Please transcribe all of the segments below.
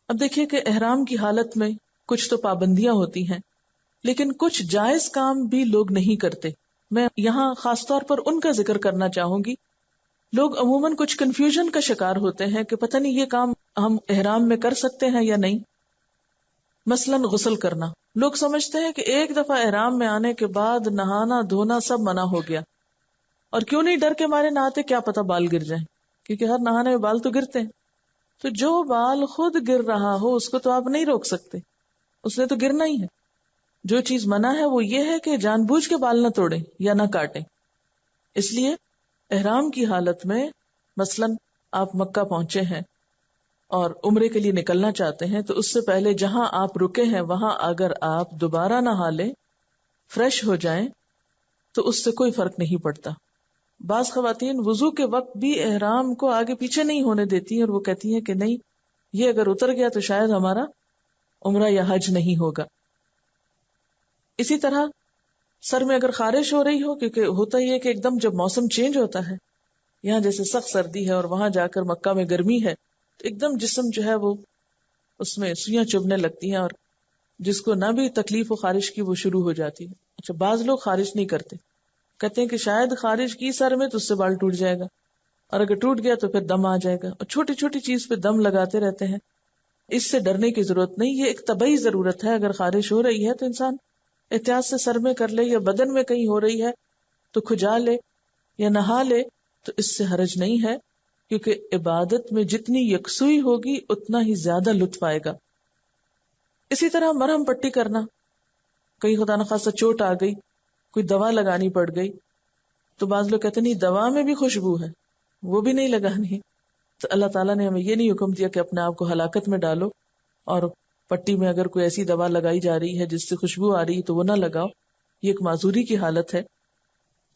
اب دیکھیے کہ احرام کی حالت میں کچھ تو پابندیاں ہوتی ہیں، لیکن کچھ جائز کام بھی لوگ نہیں کرتے. میں یہاں خاص طور پر ان کا ذکر کرنا چاہوں گی. لوگ عموماً کچھ کنفیوژن کا شکار ہوتے ہیں کہ پتہ نہیں یہ کام ہم احرام میں کر سکتے ہیں یا نہیں. مثلاً غسل کرنا. لوگ سمجھتے ہیں کہ ایک دفعہ احرام میں آنے کے بعد نہانا دھونا سب منع ہو گیا، اور کیوں نہیں ڈر کے مارے نہاتے، کیا پتہ بال گر جائیں، کیونکہ ہر نہانے میں بال تو گرتے ہیں. تو جو بال خود گر رہا ہو اس کو تو آپ نہیں روک سکتے، اس نے تو گرنا ہی ہے. جو چیز منع ہے وہ یہ ہے کہ جان بوجھ کے بال نہ توڑیں یا نہ کاٹیں. اس لیے احرام کی حالت میں مثلاً آپ مکہ پہنچے ہیں اور عمرے کے لیے نکلنا چاہتے ہیں، تو اس سے پہلے جہاں آپ رکے ہیں وہاں اگر آپ دوبارہ نہا لیں، فریش ہو جائیں، تو اس سے کوئی فرق نہیں پڑتا. بعض خواتین وضو کے وقت بھی احرام کو آگے پیچھے نہیں ہونے دیتی ہیں، اور وہ کہتی ہیں کہ نہیں، یہ اگر اتر گیا تو شاید ہمارا عمرہ یا حج نہیں ہوگا. اسی طرح سر میں اگر خارش ہو رہی ہو، کیونکہ ہوتا ہی ہے کہ ایک دم جب موسم چینج ہوتا ہے، یہاں جیسے سخت سردی ہے اور وہاں جا کر مکہ میں گرمی ہے، تو ایک دم جسم جو ہے وہ اس میں سوئیاں چبھنے لگتی ہیں، اور جس کو نہ بھی تکلیف و خارش کی وہ شروع ہو جاتی ہے. اچھا، بعض لوگ خارش نہیں کرتے، کہتے ہیں کہ شاید خارش کی سر میں تو اس سے بال ٹوٹ جائے گا، اور اگر ٹوٹ گیا تو پھر دم آ جائے گا، اور چھوٹی چھوٹی چیز پہ دم لگاتے رہتے ہیں. اس سے ڈرنے کی ضرورت نہیں، یہ ایک طبعی ضرورت ہے. اگر خارش ہو رہی ہے تو انسان احتیاط سے سر میں کر لے، یا بدن میں کہیں ہو رہی ہے تو کھجا لے یا نہا لے، تو اس سے حرج نہیں ہے، کیونکہ عبادت میں جتنی یکسوئی ہوگی اتنا ہی زیادہ لطف آئے گا. اسی طرح مرہم پٹی کرنا، کہیں خدا نخواستہ چوٹ آ گئی، کوئی دوا لگانی پڑ گئی، تو بعض لوگ کہتے ہیں نہیں، دوا میں بھی خوشبو ہے، وہ بھی نہیں لگانی. تو اللہ تعالیٰ نے ہمیں یہ نہیں حکم دیا کہ اپنے آپ کو ہلاکت میں ڈالو، اور پٹی میں اگر کوئی ایسی دوا لگائی جا رہی ہے جس سے خوشبو آ رہی ہے تو وہ نہ لگاؤ، یہ ایک معذوری کی حالت ہے.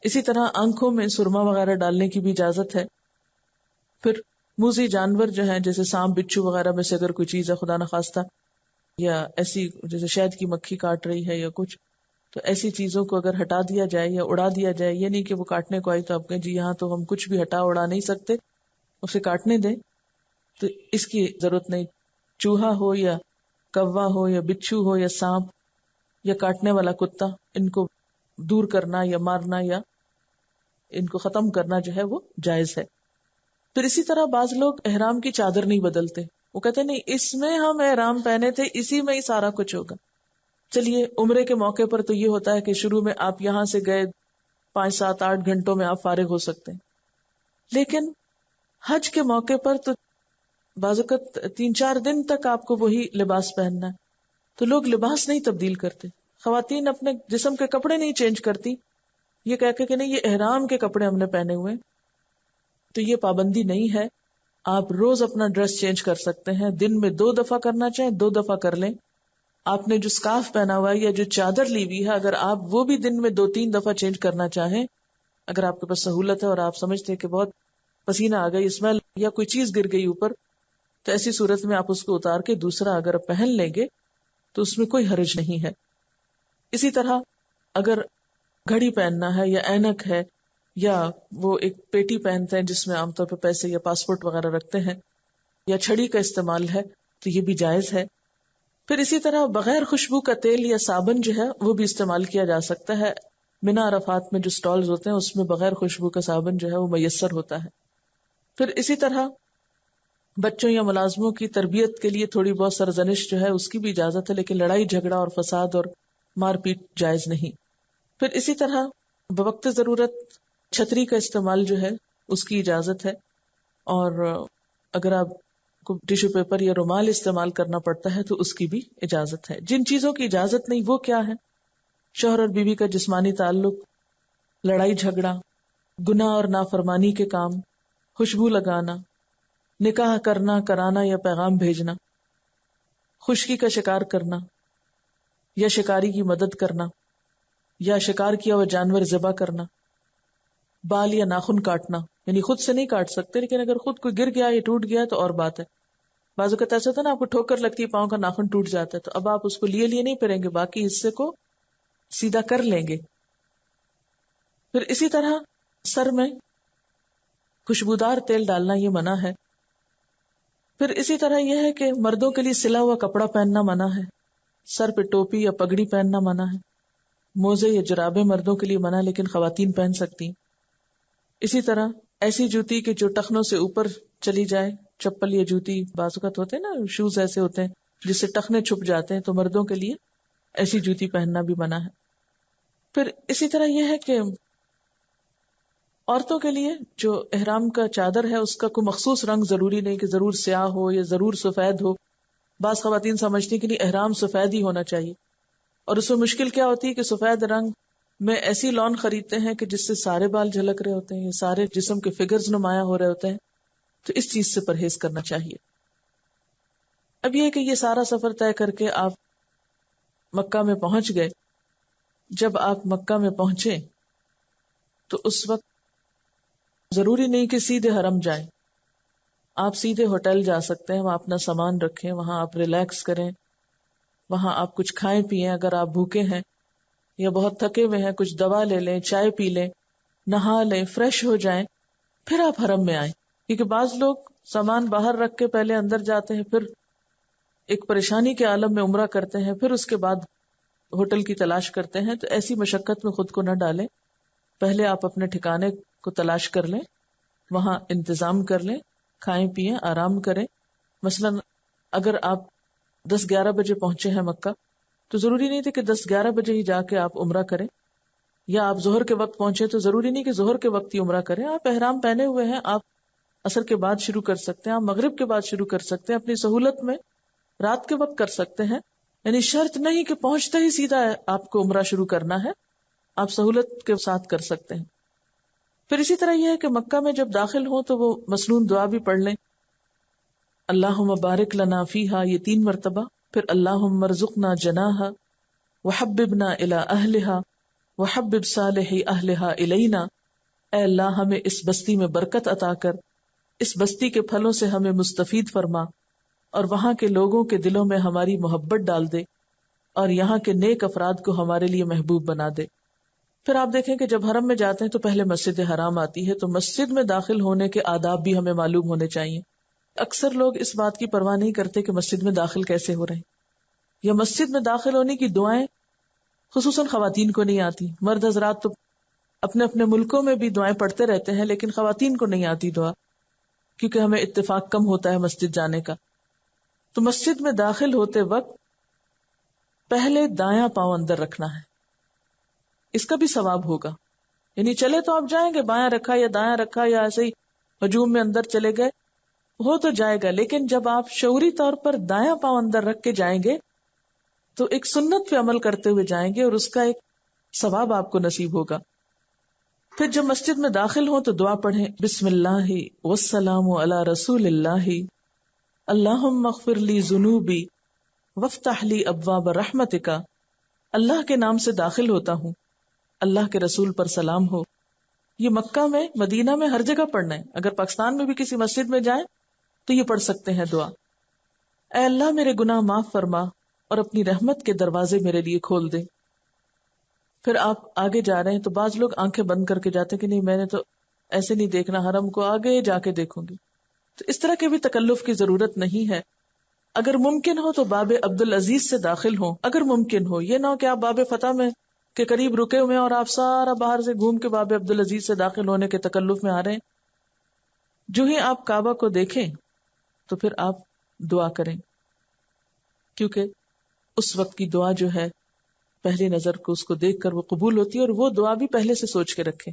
اسی طرح آنکھوں میں سرما وغیرہ ڈالنے کی بھی اجازت ہے. پھر موذی جانور جو ہیں جیسے سانپ بچھو وغیرہ میں سے اگر کوئی چیز ہے خدا نخواستہ، یا ایسی جیسے شہد کی مکھی کاٹ رہی ہے یا کچھ، تو ایسی چیزوں کو اگر ہٹا دیا جائے یا اڑا دیا جائے، یہ نہیں کہ وہ کاٹنے کو آئی تو آپ کہیں جی یہاں تو ہم کچھ بھی ہٹا اڑا نہیں سکتے، اسے کاٹنے دیں، تو اس کی ضرورت نہیں. چوہا ہو یا کوا ہو یا بچھو ہو یا سانپ یا کاٹنے والا کتا، ان کو دور کرنا یا مارنا یا ان کو ختم کرنا جو ہے وہ جائز ہے. پھر اسی طرح بعض لوگ احرام کی چادر نہیں بدلتے، وہ کہتے نہیں اس میں ہم احرام پہنے تھے، اسی میں ہی سارا کچھ ہوگا. چلیے عمرے کے موقع پر تو یہ ہوتا ہے کہ شروع میں آپ یہاں سے گئے 5 7 8 گھنٹوں میں آپ فارغ ہو سکتے ہیں، لیکن حج کے موقع پر تو بعض اوقات 3 4 دن تک آپ کو وہی لباس پہننا ہے. تو لوگ لباس نہیں تبدیل کرتے، خواتین اپنے جسم کے کپڑے نہیں چینج کرتی، یہ کہہ کے کہ نہیں یہ احرام کے کپڑے ہم نے پہنے ہوئے. تو یہ پابندی نہیں ہے، آپ روز اپنا ڈریس چینج کر سکتے ہیں، دن میں 2 دفعہ کرنا چاہیں 2 دفعہ کر لیں. آپ نے جو سکارف پہنا ہوا ہے یا جو چادر لی ہوئی ہے، اگر آپ وہ بھی دن میں 2 3 دفعہ چینج کرنا چاہیں، اگر آپ کے پاس سہولت ہے اور آپ سمجھتے ہیں کہ بہت پسینہ آ گئی، اسمیل یا کوئی چیز گر گئی اوپر، تو ایسی صورت میں آپ اس کو اتار کے دوسرا اگر پہن لیں گے تو اس میں کوئی حرج نہیں ہے. اسی طرح اگر گھڑی پہننا ہے یا اینک ہے، یا وہ ایک پیٹی پہنتے ہیں جس میں عام طور پہ پیسے یا پاسپورٹ وغیرہ رکھتے ہیں، یا چھڑی کا استعمال ہے، تو یہ بھی جائز ہے. پھر اسی طرح بغیر خوشبو کا تیل یا صابن جو ہے وہ بھی استعمال کیا جا سکتا ہے. منا عرفات میں جو سٹالز ہوتے ہیں اس میں بغیر خوشبو کا صابن جو ہے وہ میسر ہوتا ہے. پھر اسی طرح بچوں یا ملازموں کی تربیت کے لیے تھوڑی بہت سرزنش جو ہے اس کی بھی اجازت ہے، لیکن لڑائی جھگڑا اور فساد اور مار پیٹ جائز نہیں. پھر اسی طرح بوقت ضرورت چھتری کا استعمال جو ہے اس کی اجازت ہے، اور اگر آپ کو ٹیشو پیپر یا رومال استعمال کرنا پڑتا ہے تو اس کی بھی اجازت ہے. جن چیزوں کی اجازت نہیں وہ کیا ہے؟ شوہر اور بیوی کا جسمانی تعلق، لڑائی جھگڑا، گناہ اور نافرمانی کے کام، خوشبو لگانا، نکاح کرنا کرانا یا پیغام بھیجنا، خشکی کا شکار کرنا یا شکاری کی مدد کرنا، یا شکار کیا ہوا جانور ذبح کرنا، بال یا ناخن کاٹنا، یعنی خود سے نہیں کاٹ سکتے لیکن اگر خود کوئی گر گیا یا ٹوٹ گیا تو اور بات ہے. بعض اوقات ایسا ہوتا ہے نا، آپ کو ٹھوکر لگتی ہے، پاؤں کا ناخن ٹوٹ جاتا ہے، تو اب آپ اس کو لیے نہیں پھریں گے، باقی حصے کو سیدھا کر لیں گے. پھر اسی طرح سر میں خوشبودار تیل ڈالنا یہ منع ہے. پھر اسی طرح یہ ہے کہ مردوں کے لیے سلا ہوا کپڑا پہننا منع ہے، سر پہ ٹوپی یا پگڑی پہننا منع ہے، موزے یا جرابیں مردوں کے لیے منع لیکن خواتین پہن سکتی ہیں۔ اسی طرح ایسی جوتی کہ جو ٹخنوں سے اوپر چلی جائے، چپل یا جوتی بعض اوقات ہوتے ہیں نا، شوز ایسے ہوتے ہیں جس سے ٹخنے چھپ جاتے ہیں، تو مردوں کے لیے ایسی جوتی پہننا بھی منع ہے۔ پھر اسی طرح یہ ہے کہ عورتوں کے لیے جو احرام کا چادر ہے اس کا کوئی مخصوص رنگ ضروری نہیں کہ ضرور سیاہ ہو یا ضرور سفید ہو۔ بعض خواتین سمجھتی کہ نہیں احرام سفید ہی ہونا چاہیے، اور اس میں مشکل کیا ہوتی ہے کہ سفید رنگ میں ایسی لون خریدتے ہیں کہ جس سے سارے بال جھلک رہے ہوتے ہیں یا سارے جسم کے فگرز نمایاں ہو رہے ہوتے ہیں، تو اس چیز سے پرہیز کرنا چاہیے۔ اب یہ کہ یہ سارا سفر طے کر کے آپ مکہ میں پہنچ گئے۔ جب آپ مکہ میں پہنچے تو اس وقت ضروری نہیں کہ سیدھے حرم جائیں، آپ سیدھے ہوٹل جا سکتے ہیں، وہاں اپنا سامان رکھیں، وہاں آپ ریلیکس کریں، وہاں آپ کچھ کھائیں پیئیں، اگر آپ بھوکے ہیں یا بہت تھکے ہوئے ہیں کچھ دوا لے لیں، چائے پی لیں، نہا لیں، فریش ہو جائیں، پھر آپ حرم میں آئیں۔ کیونکہ بعض لوگ سامان باہر رکھ کے پہلے اندر جاتے ہیں، پھر ایک پریشانی کے عالم میں عمرہ کرتے ہیں، پھر اس کے بعد ہوٹل کی تلاش کرتے ہیں، تو ایسی مشقت میں خود کو نہ ڈالیں۔ پہلے آپ اپنے ٹھکانے کو تلاش کر لیں، وہاں انتظام کر لیں، کھائیں پیئیں، آرام کریں۔ مثلا اگر آپ 10-11 بجے پہنچے ہیں مکہ تو ضروری نہیں تھے کہ 10-11 بجے ہی جا کے آپ عمرہ کریں، یا آپ ظہر کے وقت پہنچے تو ضروری نہیں کہ ظہر کے وقت ہی عمرہ کریں۔ آپ احرام پہنے ہوئے ہیں، آپ عصر کے بعد شروع کر سکتے ہیں، آپ مغرب کے بعد شروع کر سکتے ہیں، اپنی سہولت میں رات کے وقت کر سکتے ہیں۔ یعنی شرط نہیں کہ پہنچتے ہی سیدھا آپ کو عمرہ شروع کرنا ہے، آپ سہولت کے ساتھ کر سکتے ہیں۔ پھر اسی طرح یہ ہے کہ مکہ میں جب داخل ہوں تو وہ مسنون دعا بھی پڑھ لیں، اللہم بارک لنا فیہا، یہ 3 مرتبہ، پھر اللہم ارزقنا جناہا وحببنا الی اہلہا وحبب صالح اہلہا الینا، اے اللہ ہمیں اس بستی میں برکت عطا کر، اس بستی کے پھلوں سے ہمیں مستفید فرما، اور وہاں کے لوگوں کے دلوں میں ہماری محبت ڈال دے، اور یہاں کے نیک افراد کو ہمارے لیے محبوب بنا دے۔ پھر آپ دیکھیں کہ جب حرم میں جاتے ہیں تو پہلے مسجد حرام آتی ہے، تو مسجد میں داخل ہونے کے آداب بھی ہمیں معلوم ہونے چاہیے۔ اکثر لوگ اس بات کی پرواہ نہیں کرتے کہ مسجد میں داخل کیسے ہو رہے ہیں، یا مسجد میں داخل ہونے کی دعائیں خصوصاً خواتین کو نہیں آتی۔ مرد حضرات تو اپنے اپنے ملکوں میں بھی دعائیں پڑھتے رہتے ہیں، لیکن خواتین کو نہیں آتی دعا، کیونکہ ہمیں اتفاق کم ہوتا ہے مسجد جانے کا۔ تو مسجد میں داخل ہوتے وقت پہلے دایاں پاؤں اندر رکھنا ہے، اس کا بھی ثواب ہوگا۔ یعنی چلے تو آپ جائیں گے، بایاں رکھا یا دایاں رکھا یا ایسے ہی ہجوم میں اندر چلے گئے، ہو تو جائے گا، لیکن جب آپ شعوری طور پر دایاں پاؤں اندر رکھ کے جائیں گے تو ایک سنت پہ عمل کرتے ہوئے جائیں گے، اور اس کا ایک ثواب آپ کو نصیب ہوگا۔ پھر جب مسجد میں داخل ہوں تو دعا پڑھیں، بسم اللہ والسلام علی رسول اللہ، اللہم اغفر لی ذنوبی وافتح لی ابواب رحمتک، اللہ کے نام سے داخل ہوتا ہوں، اللہ کے رسول پر سلام ہو۔ یہ مکہ میں، مدینہ میں ہر جگہ پڑھنا ہے، اگر پاکستان میں بھی کسی مسجد میں جائیں تو یہ پڑھ سکتے ہیں دعا، اے اللہ میرے گناہ معاف فرما اور اپنی رحمت کے دروازے میرے لیے کھول دے۔ پھر آپ آگے جا رہے ہیں تو بعض لوگ آنکھیں بند کر کے جاتے ہیں کہ نہیں میں نے تو ایسے نہیں دیکھنا، حرم کو آگے جا کے دیکھوں گی، تو اس طرح کے بھی تکلف کی ضرورت نہیں ہے۔ اگر ممکن ہو تو باب عبدالعزیز سے داخل ہوں، اگر ممکن ہو، یہ نہ ہو کہ آپ باب فتح میں کے قریب رکے ہوئے اور آپ سارا باہر سے گھوم کے باب عبدالعزیز سے داخل ہونے کے تکلف میں آ رہے ہیں۔ جو ہی آپ کعبہ کو دیکھیں تو پھر آپ دعا کریں، کیونکہ اس وقت کی دعا جو ہے پہلی نظر کو اس کو دیکھ کر وہ قبول ہوتی ہے، اور وہ دعا بھی پہلے سے سوچ کے رکھیں۔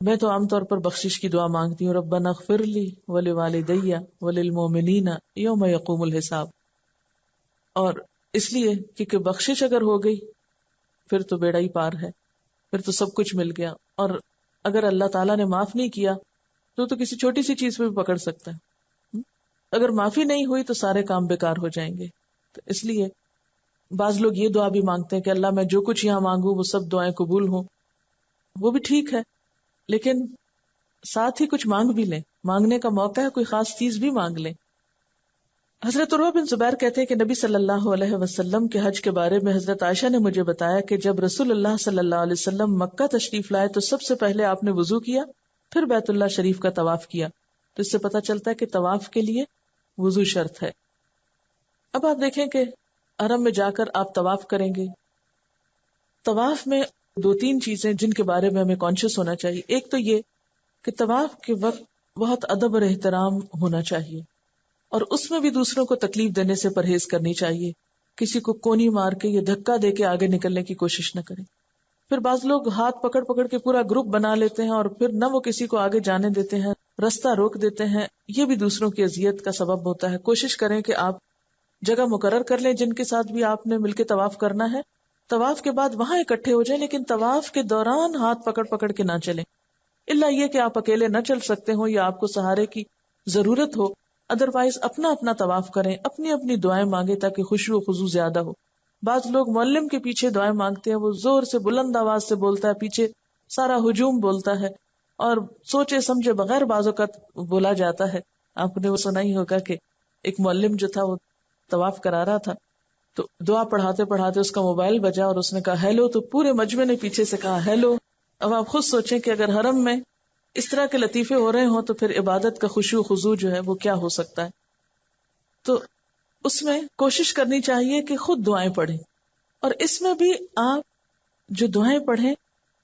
میں تو عام طور پر بخشش کی دعا مانگتی ہوں، ربنا اغفر لی ولوالدی وللمؤمنین یوم یقوم الحساب، اور اس لیے کیونکہ بخشش اگر ہو گئی پھر تو بیڑا ہی پار ہے، پھر تو سب کچھ مل گیا، اور اگر اللہ تعالیٰ نے معاف نہیں کیا تو کسی چھوٹی سی چیز پہ بھی پکڑ سکتا ہے، اگر معافی نہیں ہوئی تو سارے کام بیکار ہو جائیں گے۔ تو اس لیے بعض لوگ یہ دعا بھی مانگتے ہیں کہ اللہ میں جو کچھ یہاں مانگوں وہ سب دعائیں قبول ہوں، وہ بھی ٹھیک ہے، لیکن ساتھ ہی کچھ مانگ بھی لیں، مانگنے کا موقع ہے، کوئی خاص چیز بھی مانگ لیں۔ حضرت عروہ بن زبیر کہتے ہیں کہ نبی صلی اللہ علیہ وسلم کے حج کے بارے میں حضرت عائشہ نے مجھے بتایا کہ جب رسول اللہ صلی اللہ علیہ وسلم مکہ تشریف لائے تو سب سے پہلے آپ نے وضو کیا، پھر بیت اللہ شریف کا طواف کیا۔ تو اس سے پتہ چلتا ہے کہ طواف کے لیے وضو شرط ہے۔ اب آپ دیکھیں کہ حرم میں جا کر آپ طواف کریں گے، طواف میں 2-3 چیزیں جن کے بارے میں ہمیں کانشیس ہونا چاہیے۔ ایک تو یہ کہ طواف کے وقت بہت ادب اور احترام ہونا چاہیے، اور اس میں بھی دوسروں کو تکلیف دینے سے پرہیز کرنی چاہیے، کسی کو کونی مار کے یا دھکا دے کے آگے نکلنے کی کوشش نہ کریں۔ پھر بعض لوگ ہاتھ پکڑ پکڑ کے پورا گروپ بنا لیتے ہیں اور پھر نہ وہ کسی کو آگے جانے دیتے ہیں، رستہ روک دیتے ہیں، یہ بھی دوسروں کی اذیت کا سبب ہوتا ہے۔ کوشش کریں کہ آپ جگہ مقرر کر لیں جن کے ساتھ بھی آپ نے مل کے طواف کرنا ہے، طواف کے بعد وہاں اکٹھے ہو جائیں، لیکن طواف کے دوران ہاتھ پکڑ پکڑ کے نہ چلیں، الا یہ کہ آپ اکیلے نہ چل سکتے ہو یا آپ کو سہارے کی ضرورت ہو، ادروائز اپنا اپنا طواف کریں، اپنی اپنی دعائیں مانگیں تاکہ خشوع و خضوع زیادہ ہو۔ بعض لوگ معلم کے پیچھے دعائیں مانگتے ہیں، وہ زور سے بلند آواز سے بولتا ہے، پیچھے سارا ہجوم بولتا ہے اور سوچے سمجھے بغیر بعض اوقات بولا جاتا ہے۔ آپ نے وہ سنا ہی ہوگا کہ ایک معلم جو تھا وہ طواف کرا رہا تھا تو دعا پڑھاتے پڑھاتے اس کا موبائل بجا اور اس نے کہا ہیلو، تو پورے مجمع نے پیچھے سے کہا ہیلو۔ اب آپ خود سوچیں کہ اگر حرم میں اس طرح کے لطیفے ہو رہے ہوں تو پھر عبادت کا خشوع خضوع جو ہے وہ کیا ہو سکتا ہے۔ تو اس میں کوشش کرنی چاہیے کہ خود دعائیں پڑھیں، اور اس میں بھی آپ جو دعائیں پڑھیں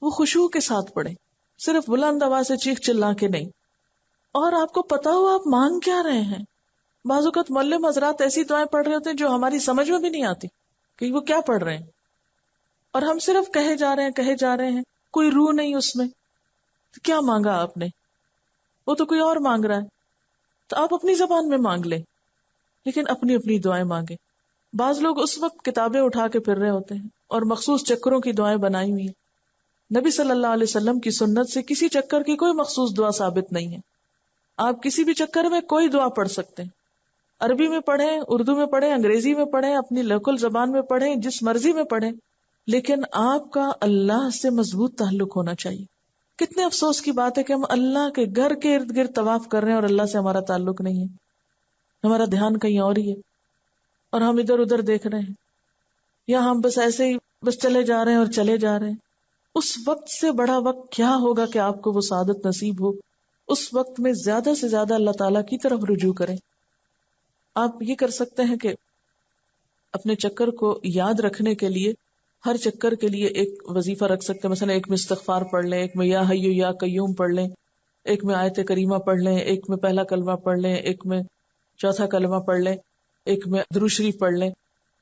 وہ خشوع کے ساتھ پڑھیں، صرف بلند آواز سے چیخ چلا کے نہیں، اور آپ کو پتا ہو آپ مانگ کیا رہے ہیں۔ بعض اوقات معلم حضرات ایسی دعائیں پڑھ رہے ہوتے ہیں جو ہماری سمجھ میں بھی نہیں آتی کہ وہ کیا پڑھ رہے ہیں، اور ہم صرف کہے جا رہے ہیں، کوئی روح نہیں اس میں۔ تو کیا مانگا آپ نے؟ وہ تو کوئی اور مانگ رہا ہے، تو آپ اپنی زبان میں مانگ لیں، لیکن اپنی اپنی دعائیں مانگیں۔ بعض لوگ اس وقت کتابیں اٹھا کے پھر رہے ہوتے ہیں اور مخصوص چکروں کی دعائیں بنائی ہوئی ہیں۔ نبی صلی اللہ علیہ وسلم کی سنت سے کسی چکر کی کوئی مخصوص دعا ثابت نہیں ہے، آپ کسی بھی چکر میں کوئی دعا پڑھ سکتے ہیں، عربی میں پڑھیں، اردو میں پڑھیں، انگریزی میں پڑھیں، اپنی لوکل زبان میں پڑھیں، جس مرضی میں پڑھیں، لیکن آپ کا اللہ سے مضبوط تعلق ہونا چاہیے۔ کتنے افسوس کی بات ہے کہ ہم اللہ کے گھر کے ارد گرد طواف کر رہے ہیں اور اللہ سے ہمارا تعلق نہیں ہے، ہمارا دھیان کہیں اور ہی ہے اور ہم ادھر ادھر دیکھ رہے ہیں، یا ہم بس ایسے ہی بس چلے جا رہے ہیں اور چلے جا رہے ہیں۔ اس وقت سے بڑا وقت کیا ہوگا کہ آپ کو وہ سعادت نصیب ہو؟ اس وقت میں زیادہ سے زیادہ اللہ تعالیٰ کی طرف رجوع کریں۔ آپ یہ کر سکتے ہیں کہ اپنے چکر کو یاد رکھنے کے لیے ہر چکر کے لیے ایک وظیفہ رکھ سکتے ہیں، مثلا ایک میں استغفار پڑھ لیں، ایک میں یا حیو یا قیوم پڑھ لیں، ایک میں آیت کریمہ پڑھ لیں، ایک میں پہلا کلمہ پڑھ لیں، ایک میں چوتھا کلمہ پڑھ لیں، ایک میں درود شریف پڑھ لیں۔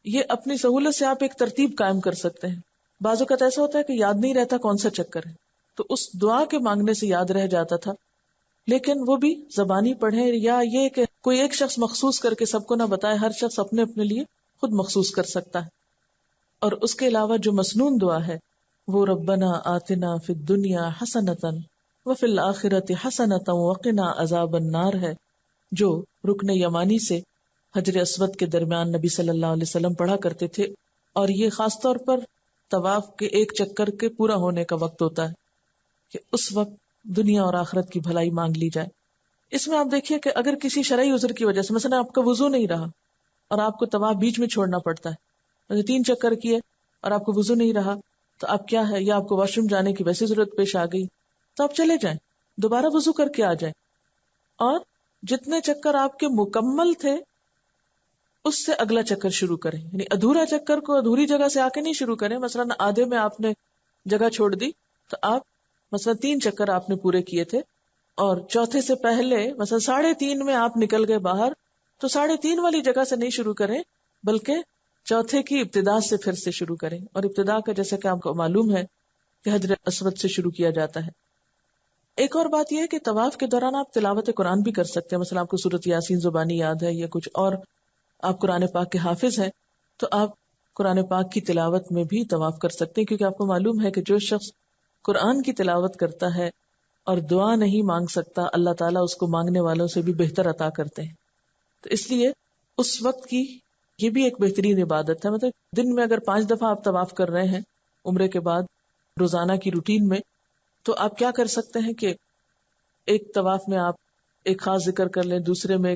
یہ اپنی سہولت سے آپ ایک ترتیب قائم کر سکتے ہیں۔ بعض اوقات ایسا ہوتا ہے کہ یاد نہیں رہتا کون سا چکر ہے، تو اس دعا کے مانگنے سے یاد رہ جاتا تھا، لیکن وہ بھی زبانی پڑھیں، یا یہ کہ کوئی ایک شخص مخصوص کر کے سب کو نہ بتائے، ہر شخص اپنے اپنے لیے خود مخصوص کر سکتا ہے۔ اور اس کے علاوہ جو مسنون دعا ہے وہ ربنا آتنا فی الدنیا حسنۃ وفی الآخرۃ حسنۃ وقنا عذاب النار ہے، جو رکن یمانی سے حجر اسود کے درمیان نبی صلی اللہ علیہ وسلم پڑھا کرتے تھے، اور یہ خاص طور پر طواف کے ایک چکر کے پورا ہونے کا وقت ہوتا ہے کہ اس وقت دنیا اور آخرت کی بھلائی مانگ لی جائے۔ اس میں آپ دیکھیے کہ اگر کسی شرعی عذر کی وجہ سے مثلا آپ کا وضو نہیں رہا اور آپ کو طواف بیچ میں چھوڑنا پڑتا ہے، 3 چکر کیے اور آپ کو وضو نہیں رہا، تو آپ کیا ہے، یا آپ کو واش روم جانے کی ویسی ضرورت پیش آ گئی، تو آپ چلے جائیں، دوبارہ وضو کر کے آ جائیں، اور جتنے چکر آپ کے مکمل تھے اس سے اگلا چکر شروع کریں۔ یعنی ادھورا چکر کو ادھوری جگہ سے آ کے نہیں شروع کریں۔ مثلا آدھے میں آپ نے جگہ چھوڑ دی تو آپ مثلا 3 چکر آپ نے پورے کیے تھے، اور چوتھے سے پہلے مثلا 3.5 میں آپ نکل گئے باہر، تو 3.5 والی جگہ سے نہیں شروع کریں، بلکہ چوتھے کی ابتدا سے پھر سے شروع کریں، اور ابتدا کا جیسا کہ آپ کو معلوم ہے کہ حجر اسود سے شروع کیا جاتا ہے۔ ایک اور بات یہ ہے کہ طواف کے دوران آپ تلاوت قرآن بھی کر سکتے ہیں، مثلا آپ کو سورۃ یاسین زبانی یاد ہے یا کچھ اور، آپ قرآن پاک کے حافظ ہیں تو آپ قرآن پاک کی تلاوت میں بھی طواف کر سکتے ہیں، کیونکہ آپ کو معلوم ہے کہ جو شخص قرآن کی تلاوت کرتا ہے اور دعا نہیں مانگ سکتا، اللہ تعالیٰ اس کو مانگنے والوں سے بھی بہتر عطا کرتے ہیں۔ تو اس لیے اس وقت کی یہ بھی ایک بہترین عبادت ہے۔ مطلب دن میں اگر 5 دفعہ آپ طواف کر رہے ہیں عمرے کے بعد روزانہ کی روٹین میں، تو آپ کیا کر سکتے ہیں کہ ایک طواف میں آپ ایک خاص ذکر کر لیں، دوسرے میں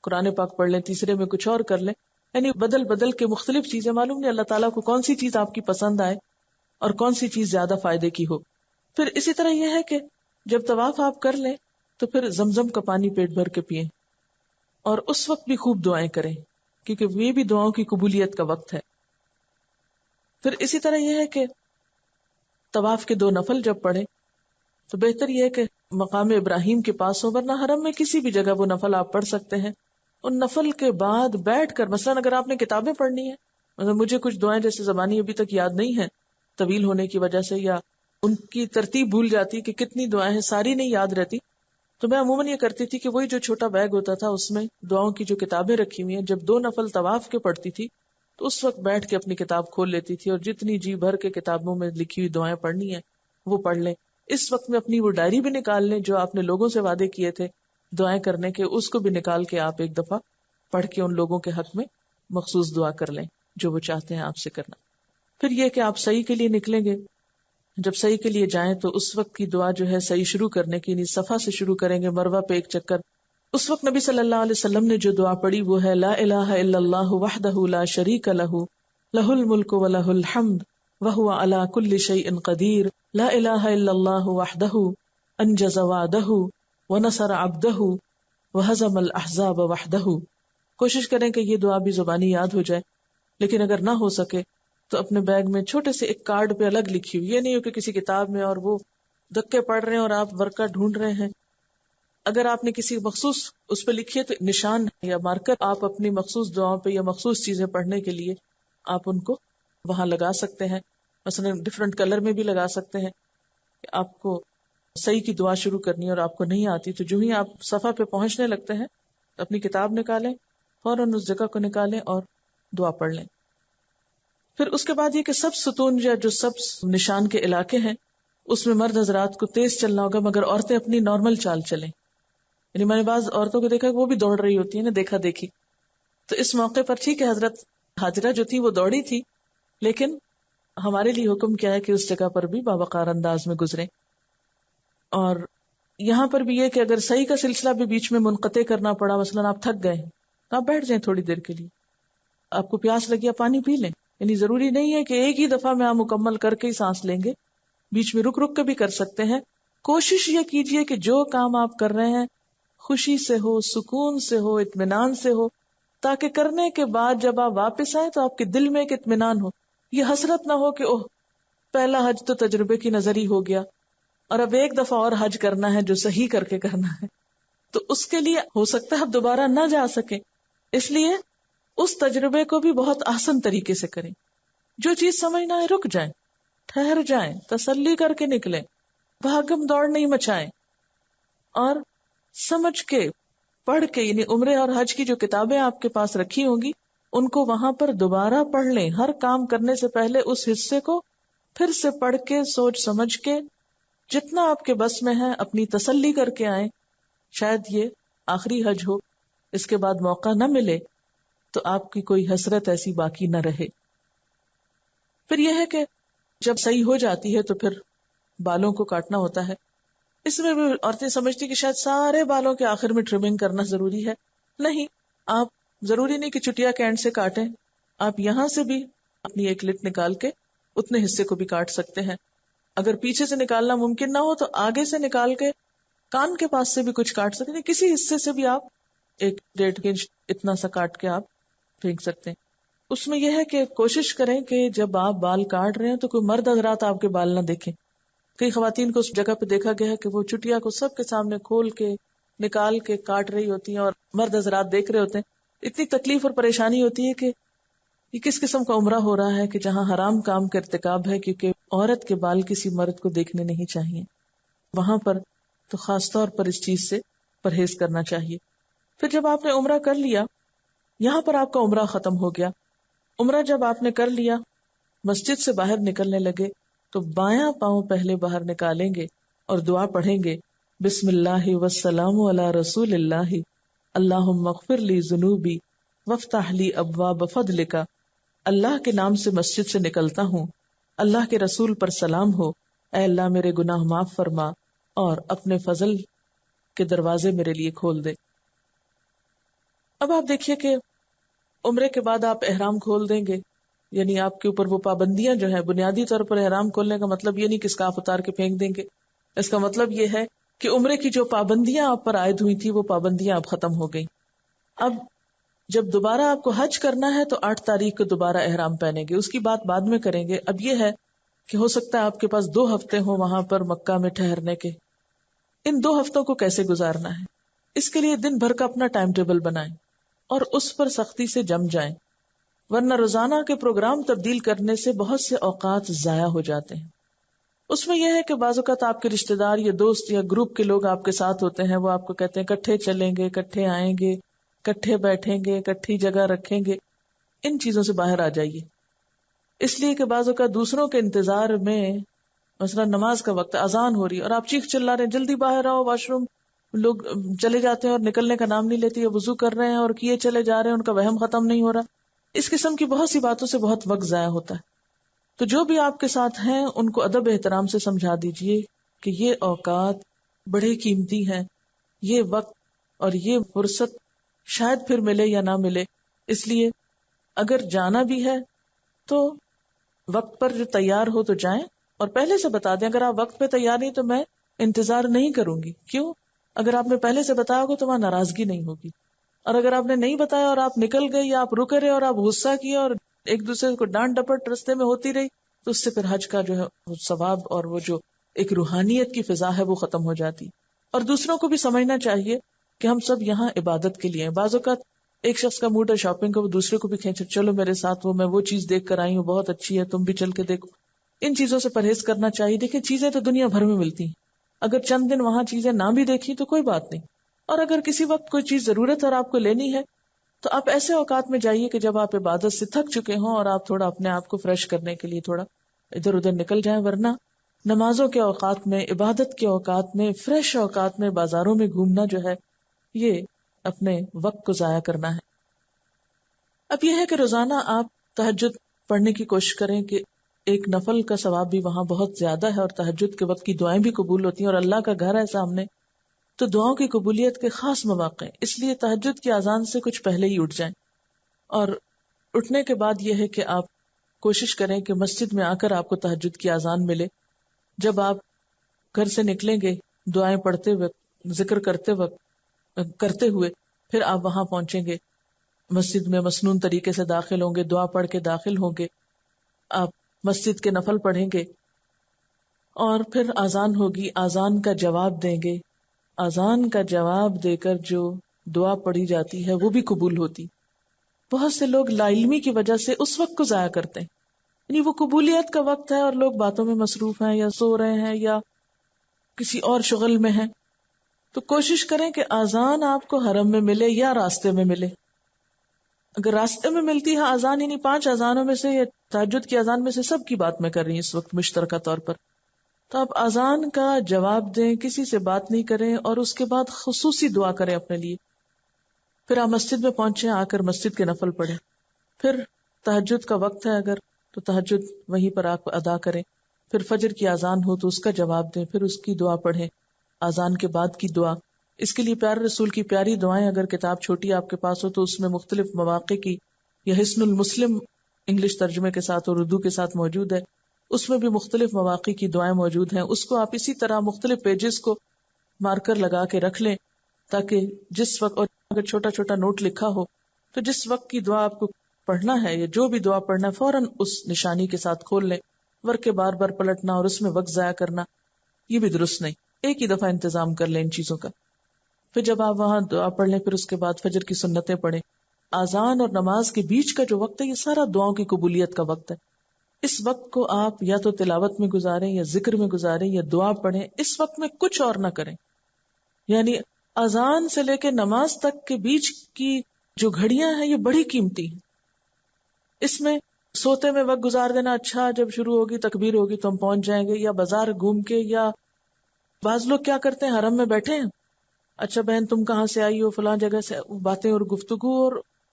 قرآن پاک پڑھ لیں، تیسرے میں کچھ اور کر لیں، یعنی بدل بدل کے مختلف چیزیں، معلوم نہیں اللہ تعالیٰ کو کون سی چیز آپ کی پسند آئے اور کون سی چیز زیادہ فائدے کی ہو۔ پھر اسی طرح یہ ہے کہ جب طواف آپ کر لیں تو پھر زمزم کا پانی پیٹ بھر کے پئیں، اور اس وقت بھی خوب دعائیں کریں کیونکہ یہ بھی دعاؤں کی قبولیت کا وقت ہے. پھر اسی طرح یہ ہے کہ طواف کے 2 نفل جب پڑھیں تو بہتر یہ ہے کہ مقام ابراہیم کے پاس ہو، ورنہ حرم میں کسی بھی جگہ وہ نفل آپ پڑھ سکتے ہیں. ان نفل کے بعد بیٹھ کر مثلا اگر آپ نے کتابیں پڑھنی ہے، مثلا مجھے کچھ دعائیں جیسے زبانی ابھی تک یاد نہیں ہیں طویل ہونے کی وجہ سے، یا ان کی ترتیب بھول جاتی کہ کتنی دعائیں ہیں ساری نہیں یاد رہتی، تو میں عموماً یہ کرتی تھی کہ وہی جو چھوٹا بیگ ہوتا تھا اس میں دعاؤں کی جو کتابیں رکھی ہوئی ہیں، جب 2 نفل طواف کے پڑھتی تھی تو اس وقت بیٹھ کے اپنی کتاب کھول لیتی تھی اور جتنی جی بھر کے کتابوں میں لکھی ہوئی دعائیں پڑھنی ہیں وہ پڑھ لیں. اس وقت میں اپنی وہ ڈائری بھی نکال لیں جو آپ نے لوگوں سے وعدے کیے تھے دعائیں کرنے کے، اس کو بھی نکال کے آپ ایک دفعہ پڑھ کے ان لوگوں کے حق میں مخصوص دعا کر لیں جو وہ چاہتے ہیں آپ سے کرنا. پھر یہ کہ آپ صحیح کے لیے نکلیں گے، جب صحیح کے لیے جائیں تو اس وقت کی دعا جو ہے صحیح شروع کرنے کی، یعنی صفا سے شروع کریں گے، مروہ پہ ایک چکر. اس وقت نبی صلی اللہ علیہ وسلم نے جو دعا پڑھی وہ ہے لا الہ الا اللہ وحدہ لا شریک لہ لہ الملک ولہ الحمد وہو علی کل شیء قدیر لا الہ الا اللہ وحدہ انجز وعدہ ونصر عبدہ وہزم الاحزاب وحدہ. کوشش کریں کہ یہ دعا بھی زبانی یاد ہو جائے، لیکن اگر نہ ہو سکے تو اپنے بیگ میں چھوٹے سے ایک کارڈ پہ الگ لکھی ہوئی، یہ نہیں ہو کہ کسی کتاب میں اور وہ دھکے پڑھ رہے ہیں اور آپ ورقہ ڈھونڈ رہے ہیں. اگر آپ نے کسی مخصوص اس پہ لکھی ہے تو نشان یا مارکر آپ اپنی مخصوص دعاؤں پہ یا مخصوص چیزیں پڑھنے کے لیے آپ ان کو وہاں لگا سکتے ہیں. مثلا ڈفرنٹ کلر میں بھی لگا سکتے ہیں کہ آپ کو صحیح کی دعا شروع کرنی ہے اور آپ کو نہیں آتی تو جو ہی آپ صفحہ پہ پہنچنے لگتے ہیں اپنی کتاب نکالیں، فوراً اس جگہ کو نکالیں اور دعا پڑھ لیں. پھر اس کے بعد یہ کہ سب ستون یا جو سب نشان کے علاقے ہیں اس میں مرد حضرات کو تیز چلنا ہوگا، مگر عورتیں اپنی نارمل چال چلیں. یعنی میں نے بعض عورتوں کو دیکھا کہ وہ بھی دوڑ رہی ہوتی ہے نا، دیکھا دیکھی. تو اس موقع پر ٹھیک ہے حضرت حاجرہ جو تھی وہ دوڑی تھی، لیکن ہمارے لیے حکم کیا ہے کہ اس جگہ پر بھی باوقار انداز میں گزریں. اور یہاں پر بھی یہ کہ اگر صحیح کا سلسلہ بھی بیچ میں منقطع کرنا پڑا، مثلا آپ تھک گئے تو آپ بیٹھ جائیں تھوڑی دیر کے لیے، آپ کو پیاس لگی آپ پانی پی لیں. یعنی ضروری نہیں ہے کہ ایک ہی دفعہ میں آپ مکمل کر کے ہی سانس لیں گے، بیچ میں رک رک کے بھی کر سکتے ہیں. کوشش یہ کیجئے کہ جو کام آپ کر رہے ہیں خوشی سے ہو، سکون سے ہو، اطمینان سے ہو، تاکہ کرنے کے بعد جب آپ واپس آئیں تو آپ کے دل میں ایک اطمینان ہو. یہ حسرت نہ ہو کہ اوہ پہلا حج تو تجربے کی نظر ہی ہو گیا اور اب ایک دفعہ اور حج کرنا ہے جو صحیح کر کے کرنا ہے، تو اس کے لیے ہو سکتا ہے آپ دوبارہ نہ جا سکیں. اس لیے اس تجربے کو بھی بہت آسان طریقے سے کریں. جو چیز سمجھ نہ آئے رک جائیں، ٹھہر جائیں، تسلی کر کے نکلیں، بھاگم دوڑ نہیں مچائیں، اور سمجھ کے پڑھ کے، یعنی عمرے اور حج کی جو کتابیں آپ کے پاس رکھی ہوں گی ان کو وہاں پر دوبارہ پڑھ لیں. ہر کام کرنے سے پہلے اس حصے کو پھر سے پڑھ کے سوچ سمجھ کے جتنا آپ کے بس میں ہے اپنی تسلی کر کے آئیں. شاید یہ آخری حج ہو، اس کے بعد موقع نہ ملے تو آپ کی کوئی حسرت ایسی باقی نہ رہے. پھر یہ ہے کہ جب صحیح ہو جاتی ہے تو پھر بالوں کو کاٹنا ہوتا ہے. اس میں بھی عورتیں سمجھتی کہ شاید سارے بالوں کے آخر میں ٹرمنگ کرنا ضروری ہے. نہیں، آپ ضروری نہیں کہ چٹیا کے اینڈ سے کاٹیں، آپ یہاں سے بھی اپنی ایک لٹ نکال کے اتنے حصے کو بھی کاٹ سکتے ہیں. اگر پیچھے سے نکالنا ممکن نہ ہو تو آگے سے نکال کے کان کے پاس سے بھی کچھ کاٹ سکتے ہیں. کسی حصے سے بھی آپ 1.5 انچ اتنا سا کاٹ کے آپ پھینک سکتے ہیں. اس میں یہ ہے کہ کوشش کریں کہ جب آپ بال کاٹ رہے ہیں تو کوئی مرد حضرات آپ کے بال نہ دیکھیں. کئی خواتین کو اس جگہ پہ دیکھا گیا ہے کہ وہ چٹیا کو سب کے سامنے کھول کے نکال کے کاٹ رہی ہوتی ہیں اور مرد حضرات دیکھ رہے ہوتے ہیں. اتنی تکلیف اور پریشانی ہوتی ہے کہ یہ کس قسم کا عمرہ ہو رہا ہے کہ جہاں حرام کام کا ارتکاب ہے، کیونکہ عورت کے بال کسی مرد کو دیکھنے نہیں چاہیے. وہاں پر تو خاص طور پر اس چیز سے پرہیز کرنا چاہیے. پھر جب آپ نے عمرہ کر لیا، یہاں پر آپ کا عمرہ ختم ہو گیا. عمرہ جب آپ نے کر لیا، مسجد سے باہر نکلنے لگے تو بایاں پاؤں پہلے باہر نکالیں گے اور دعا پڑھیں گے، بسم اللہ والسلام علی رسول اللہ، اللہم اغفر لی ذنوبی وافتح لی ابواب فضلک. اللہ کے نام سے مسجد سے نکلتا ہوں، اللہ کے رسول پر سلام ہو، اے اللہ میرے گناہ معاف فرما اور اپنے فضل کے دروازے میرے لیے کھول دے. اب آپ دیکھیے کہ عمرے کے بعد آپ احرام کھول دیں گے، یعنی آپ کے اوپر وہ پابندیاں جو ہیں، بنیادی طور پر احرام کھولنے کا مطلب یہ نہیں کہ اسکارف اتار کے پھینک دیں گے. اس کا مطلب یہ ہے کہ عمرے کی جو پابندیاں آپ پر عائد ہوئی تھی وہ پابندیاں اب ختم ہو گئی. اب جب دوبارہ آپ کو حج کرنا ہے تو 8 تاریخ کو دوبارہ احرام پہنیں گے، اس کی بات بعد میں کریں گے. اب یہ ہے کہ ہو سکتا ہے آپ کے پاس 2 ہفتے ہوں وہاں پر مکہ میں ٹھہرنے کے. ان 2 ہفتوں کو کیسے گزارنا ہے، اس کے لیے دن بھر کا اپنا ٹائم ٹیبل بنائیں اور اس پر سختی سے جم جائیں، ورنہ روزانہ کے پروگرام تبدیل کرنے سے بہت سے اوقات ضائع ہو جاتے ہیں. اس میں یہ ہے کہ بعض اوقات آپ کے رشتے دار یا دوست یا گروپ کے لوگ آپ کے ساتھ ہوتے ہیں، وہ آپ کو کہتے ہیں کٹھے چلیں گے، کٹھے آئیں گے، کٹھے بیٹھیں گے، کٹھی جگہ رکھیں گے. ان چیزوں سے باہر آ جائیے، اس لیے کہ بعض اوقات دوسروں کے انتظار میں، مثلا نماز کا وقت اذان ہو رہی ہے اور آپ چیخ چلا رہے ہیں جلدی باہر آؤ واش روم، لوگ چلے جاتے ہیں اور نکلنے کا نام نہیں لیتے، یا وضو کر رہے ہیں اور کیے چلے جا رہے ہیں، ان کا وہم ختم نہیں ہو رہا. اس قسم کی بہت سی باتوں سے بہت وقت ضائع ہوتا ہے. تو جو بھی آپ کے ساتھ ہیں ان کو ادب احترام سے سمجھا دیجئے کہ یہ اوقات بڑے قیمتی ہیں، یہ وقت اور یہ فرصت شاید پھر ملے یا نہ ملے، اس لیے اگر جانا بھی ہے تو وقت پر جو تیار ہو تو جائیں، اور پہلے سے بتا دیں اگر آپ وقت پہ تیار نہیں تو میں انتظار نہیں کروں گی. کیوں؟ اگر آپ نے پہلے سے بتایا ہوگا تو وہاں ناراضگی نہیں ہوگی، اور اگر آپ نے نہیں بتایا اور آپ نکل گئے یا آپ رکے رہے اور آپ غصہ کیے اور ایک دوسرے کو ڈانٹ ڈپٹ رستے میں ہوتی رہی تو اس سے پھر حج کا جو ہے وہ ثواب اور وہ جو ایک روحانیت کی فضا ہے وہ ختم ہو جاتی. اور دوسروں کو بھی سمجھنا چاہیے کہ ہم سب یہاں عبادت کے لیے ہیں. بعض اوقات ایک شخص کا موڈ ہے شاپنگ کا، وہ دوسرے کو بھی کھینچے چلو میرے ساتھ، وہ میں وہ چیز دیکھ کر آئی ہوں بہت اچھی ہے تم بھی چل کے دیکھو. ان چیزوں سے پرہیز کرنا چاہیے. دیکھیں چیزیں تو دنیا بھر میں ملتی ہیں، اگر چند دن وہاں چیزیں نہ بھی دیکھی تو کوئی بات نہیں، اور اگر کسی وقت کوئی چیز ضرورت اور آپ کو لینی ہے تو آپ ایسے اوقات میں جائیے کہ جب آپ عبادت سے تھک چکے ہوں اور آپ تھوڑا اپنے آپ کو فریش کرنے کے لیے تھوڑا ادھر ادھر نکل جائیں. ورنہ نمازوں کے اوقات میں، عبادت کے اوقات میں، فریش اوقات میں بازاروں میں گھومنا جو ہے یہ اپنے وقت کو ضائع کرنا ہے. اب یہ ہے کہ روزانہ آپ تہجد پڑھنے کی کوشش کریں کہ ایک نفل کا ثواب بھی وہاں بہت زیادہ ہے، اور تہجد کے وقت کی دعائیں بھی قبول ہوتی ہیں اور اللہ کا گھر ہے سامنے تو دعاؤں کی قبولیت کے خاص مواقع ہیں. اس لیے تہجد کی اذان سے کچھ پہلے ہی اٹھ جائیں، اور اٹھنے کے بعد یہ ہے کہ آپ کوشش کریں کہ مسجد میں آ کر آپ کو تہجد کی اذان ملے. جب آپ گھر سے نکلیں گے دعائیں پڑھتے وقت، ذکر کرتے ہوئے پھر آپ وہاں پہنچیں گے، مسجد میں مسنون طریقے سے داخل ہوں گے، دعا پڑھ کے داخل ہوں گے، آپ مسجد کے نفل پڑھیں گے اور پھر اذان ہوگی، اذان کا جواب دیں گے. اذان کا جواب دے کر جو دعا پڑھی جاتی ہے وہ بھی قبول ہوتی. بہت سے لوگ لا علمی کی وجہ سے اس وقت کو ضائع کرتے ہیں، یعنی وہ قبولیت کا وقت ہے اور لوگ باتوں میں مصروف ہیں یا سو رہے ہیں یا کسی اور شغل میں ہیں. تو کوشش کریں کہ اذان آپ کو حرم میں ملے یا راستے میں ملے. اگر راستے میں ملتی ہے اذان، یعنی 5 اذانوں میں سے یا تہجد کی اذان میں سے سب کی بات میں کر رہی ہوں اس وقت مشترکہ طور پر، تو آپ اذان کا جواب دیں، کسی سے بات نہیں کریں اور اس کے بعد خصوصی دعا کریں اپنے لیے. پھر آپ مسجد میں پہنچیں، آ کر مسجد کے نفل پڑھیں. پھر تہجد کا وقت ہے اگر تو تہجد وہیں پر آپ ادا کریں. پھر فجر کی اذان ہو تو اس کا جواب دیں، پھر اس کی دعا پڑھیں، اذان کے بعد کی دعا. اس کے لیے پیارے رسول کی پیاری دعائیں اگر کتاب چھوٹی آپ کے پاس ہو تو اس میں مختلف مواقع کی، یا حسن المسلم انگلش ترجمے کے ساتھ اور اردو کے ساتھ موجود ہے، اس میں بھی مختلف مواقع کی دعائیں موجود ہیں. اس کو آپ اسی طرح مختلف پیجز کو مارکر لگا کے رکھ لیں تاکہ جس وقت، اور اگر چھوٹا چھوٹا نوٹ لکھا ہو تو جس وقت کی دعا آپ کو پڑھنا ہے یا جو بھی دعا پڑھنا ہے فوراً اس نشانی کے ساتھ کھول لیں. ورکہ بار بار پلٹنا اور اس میں وقت ضائع کرنا یہ بھی درست نہیں. ایک ہی دفعہ انتظام کر لیں ان چیزوں کا. پھر جب آپ وہاں دعا پڑھ لیں پھر اس کے بعد فجر کی سنتیں پڑھیں. اذان اور نماز کے بیچ کا جو وقت ہے یہ سارا دعاؤں کی قبولیت کا وقت ہے. اس وقت کو آپ یا تو تلاوت میں گزاریں یا ذکر میں گزاریں یا دعا پڑھیں. اس وقت میں کچھ اور نہ کریں. یعنی اذان سے لے کے نماز تک کے بیچ کی جو گھڑیاں ہیں یہ بڑی قیمتی ہیں. اس میں سوتے میں وقت گزار دینا اچھا، جب شروع ہوگی تکبیر ہوگی تو ہم پہنچ جائیں گے، یا بازار گھوم کے، یا بعض لوگ کیا کرتے ہیں حرم میں بیٹھے ہیں، اچھا بہن تم کہاں سے آئی ہو، فلاں جگہ سے، باتیں اور گفتگو اور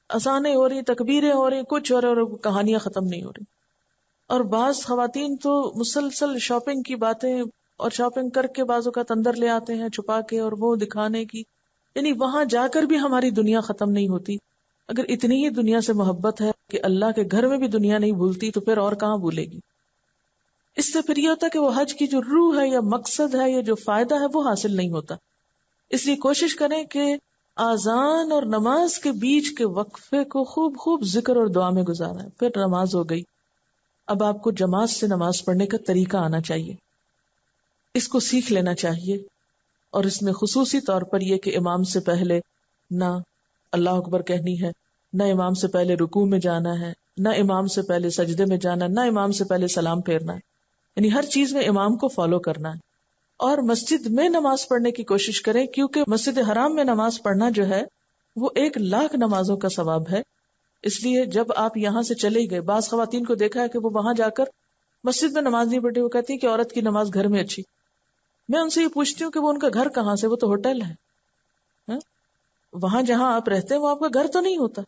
اذانیں ہو رہی، تکبیریں ہو رہی، کچھ اور کہانیاں ختم نہیں ہو رہی. اور بعض خواتین تو مسلسل شاپنگ کی باتیں اور شاپنگ کر کے بعض اوقات اندر لے آتے ہیں چھپا کے اور وہ دکھانے کی، یعنی وہاں جا کر بھی ہماری دنیا ختم نہیں ہوتی. اگر اتنی ہی دنیا سے محبت ہے کہ اللہ کے گھر میں بھی دنیا نہیں بھولتی تو پھر اور کہاں بھولے گی. اس سے پھر یہ ہوتا ہے کہ وہ حج کی جو روح ہے یا مقصد ہے یا جو فائدہ ہے وہ حاصل نہیں ہوتا. اس لیے کوشش کریں کہ آذان اور نماز کے بیچ کے وقفے کو خوب خوب ذکر اور دعا میں گزارا ہے، پھر نماز ہو گئی. اب آپ کو جماعت سے نماز پڑھنے کا طریقہ آنا چاہیے، اس کو سیکھ لینا چاہیے. اور اس میں خصوصی طور پر یہ کہ امام سے پہلے نہ اللہ اکبر کہنی ہے، نہ امام سے پہلے رکوع میں جانا ہے، نہ امام سے پہلے سجدے میں جانا، نہ امام سے پہلے سلام پھیرنا ہے. یعنی ہر چیز میں امام کو فالو کرنا ہے. اور مسجد میں نماز پڑھنے کی کوشش کریں، کیونکہ مسجد حرام میں نماز پڑھنا جو ہے وہ 1,00,000 نمازوں کا ثواب ہے. اس لیے جب آپ یہاں سے چلے گئے، بعض خواتین کو دیکھا ہے کہ وہ وہاں جا کر مسجد میں نماز نہیں پڑھی، وہ کہتی ہیں کہ عورت کی نماز گھر میں اچھی. میں ان سے یہ پوچھتی ہوں کہ وہ ان کا گھر کہاں سے؟ وہ تو ہوٹل ہے. وہاں جہاں آپ رہتے ہیں وہ آپ کا گھر تو نہیں ہوتا.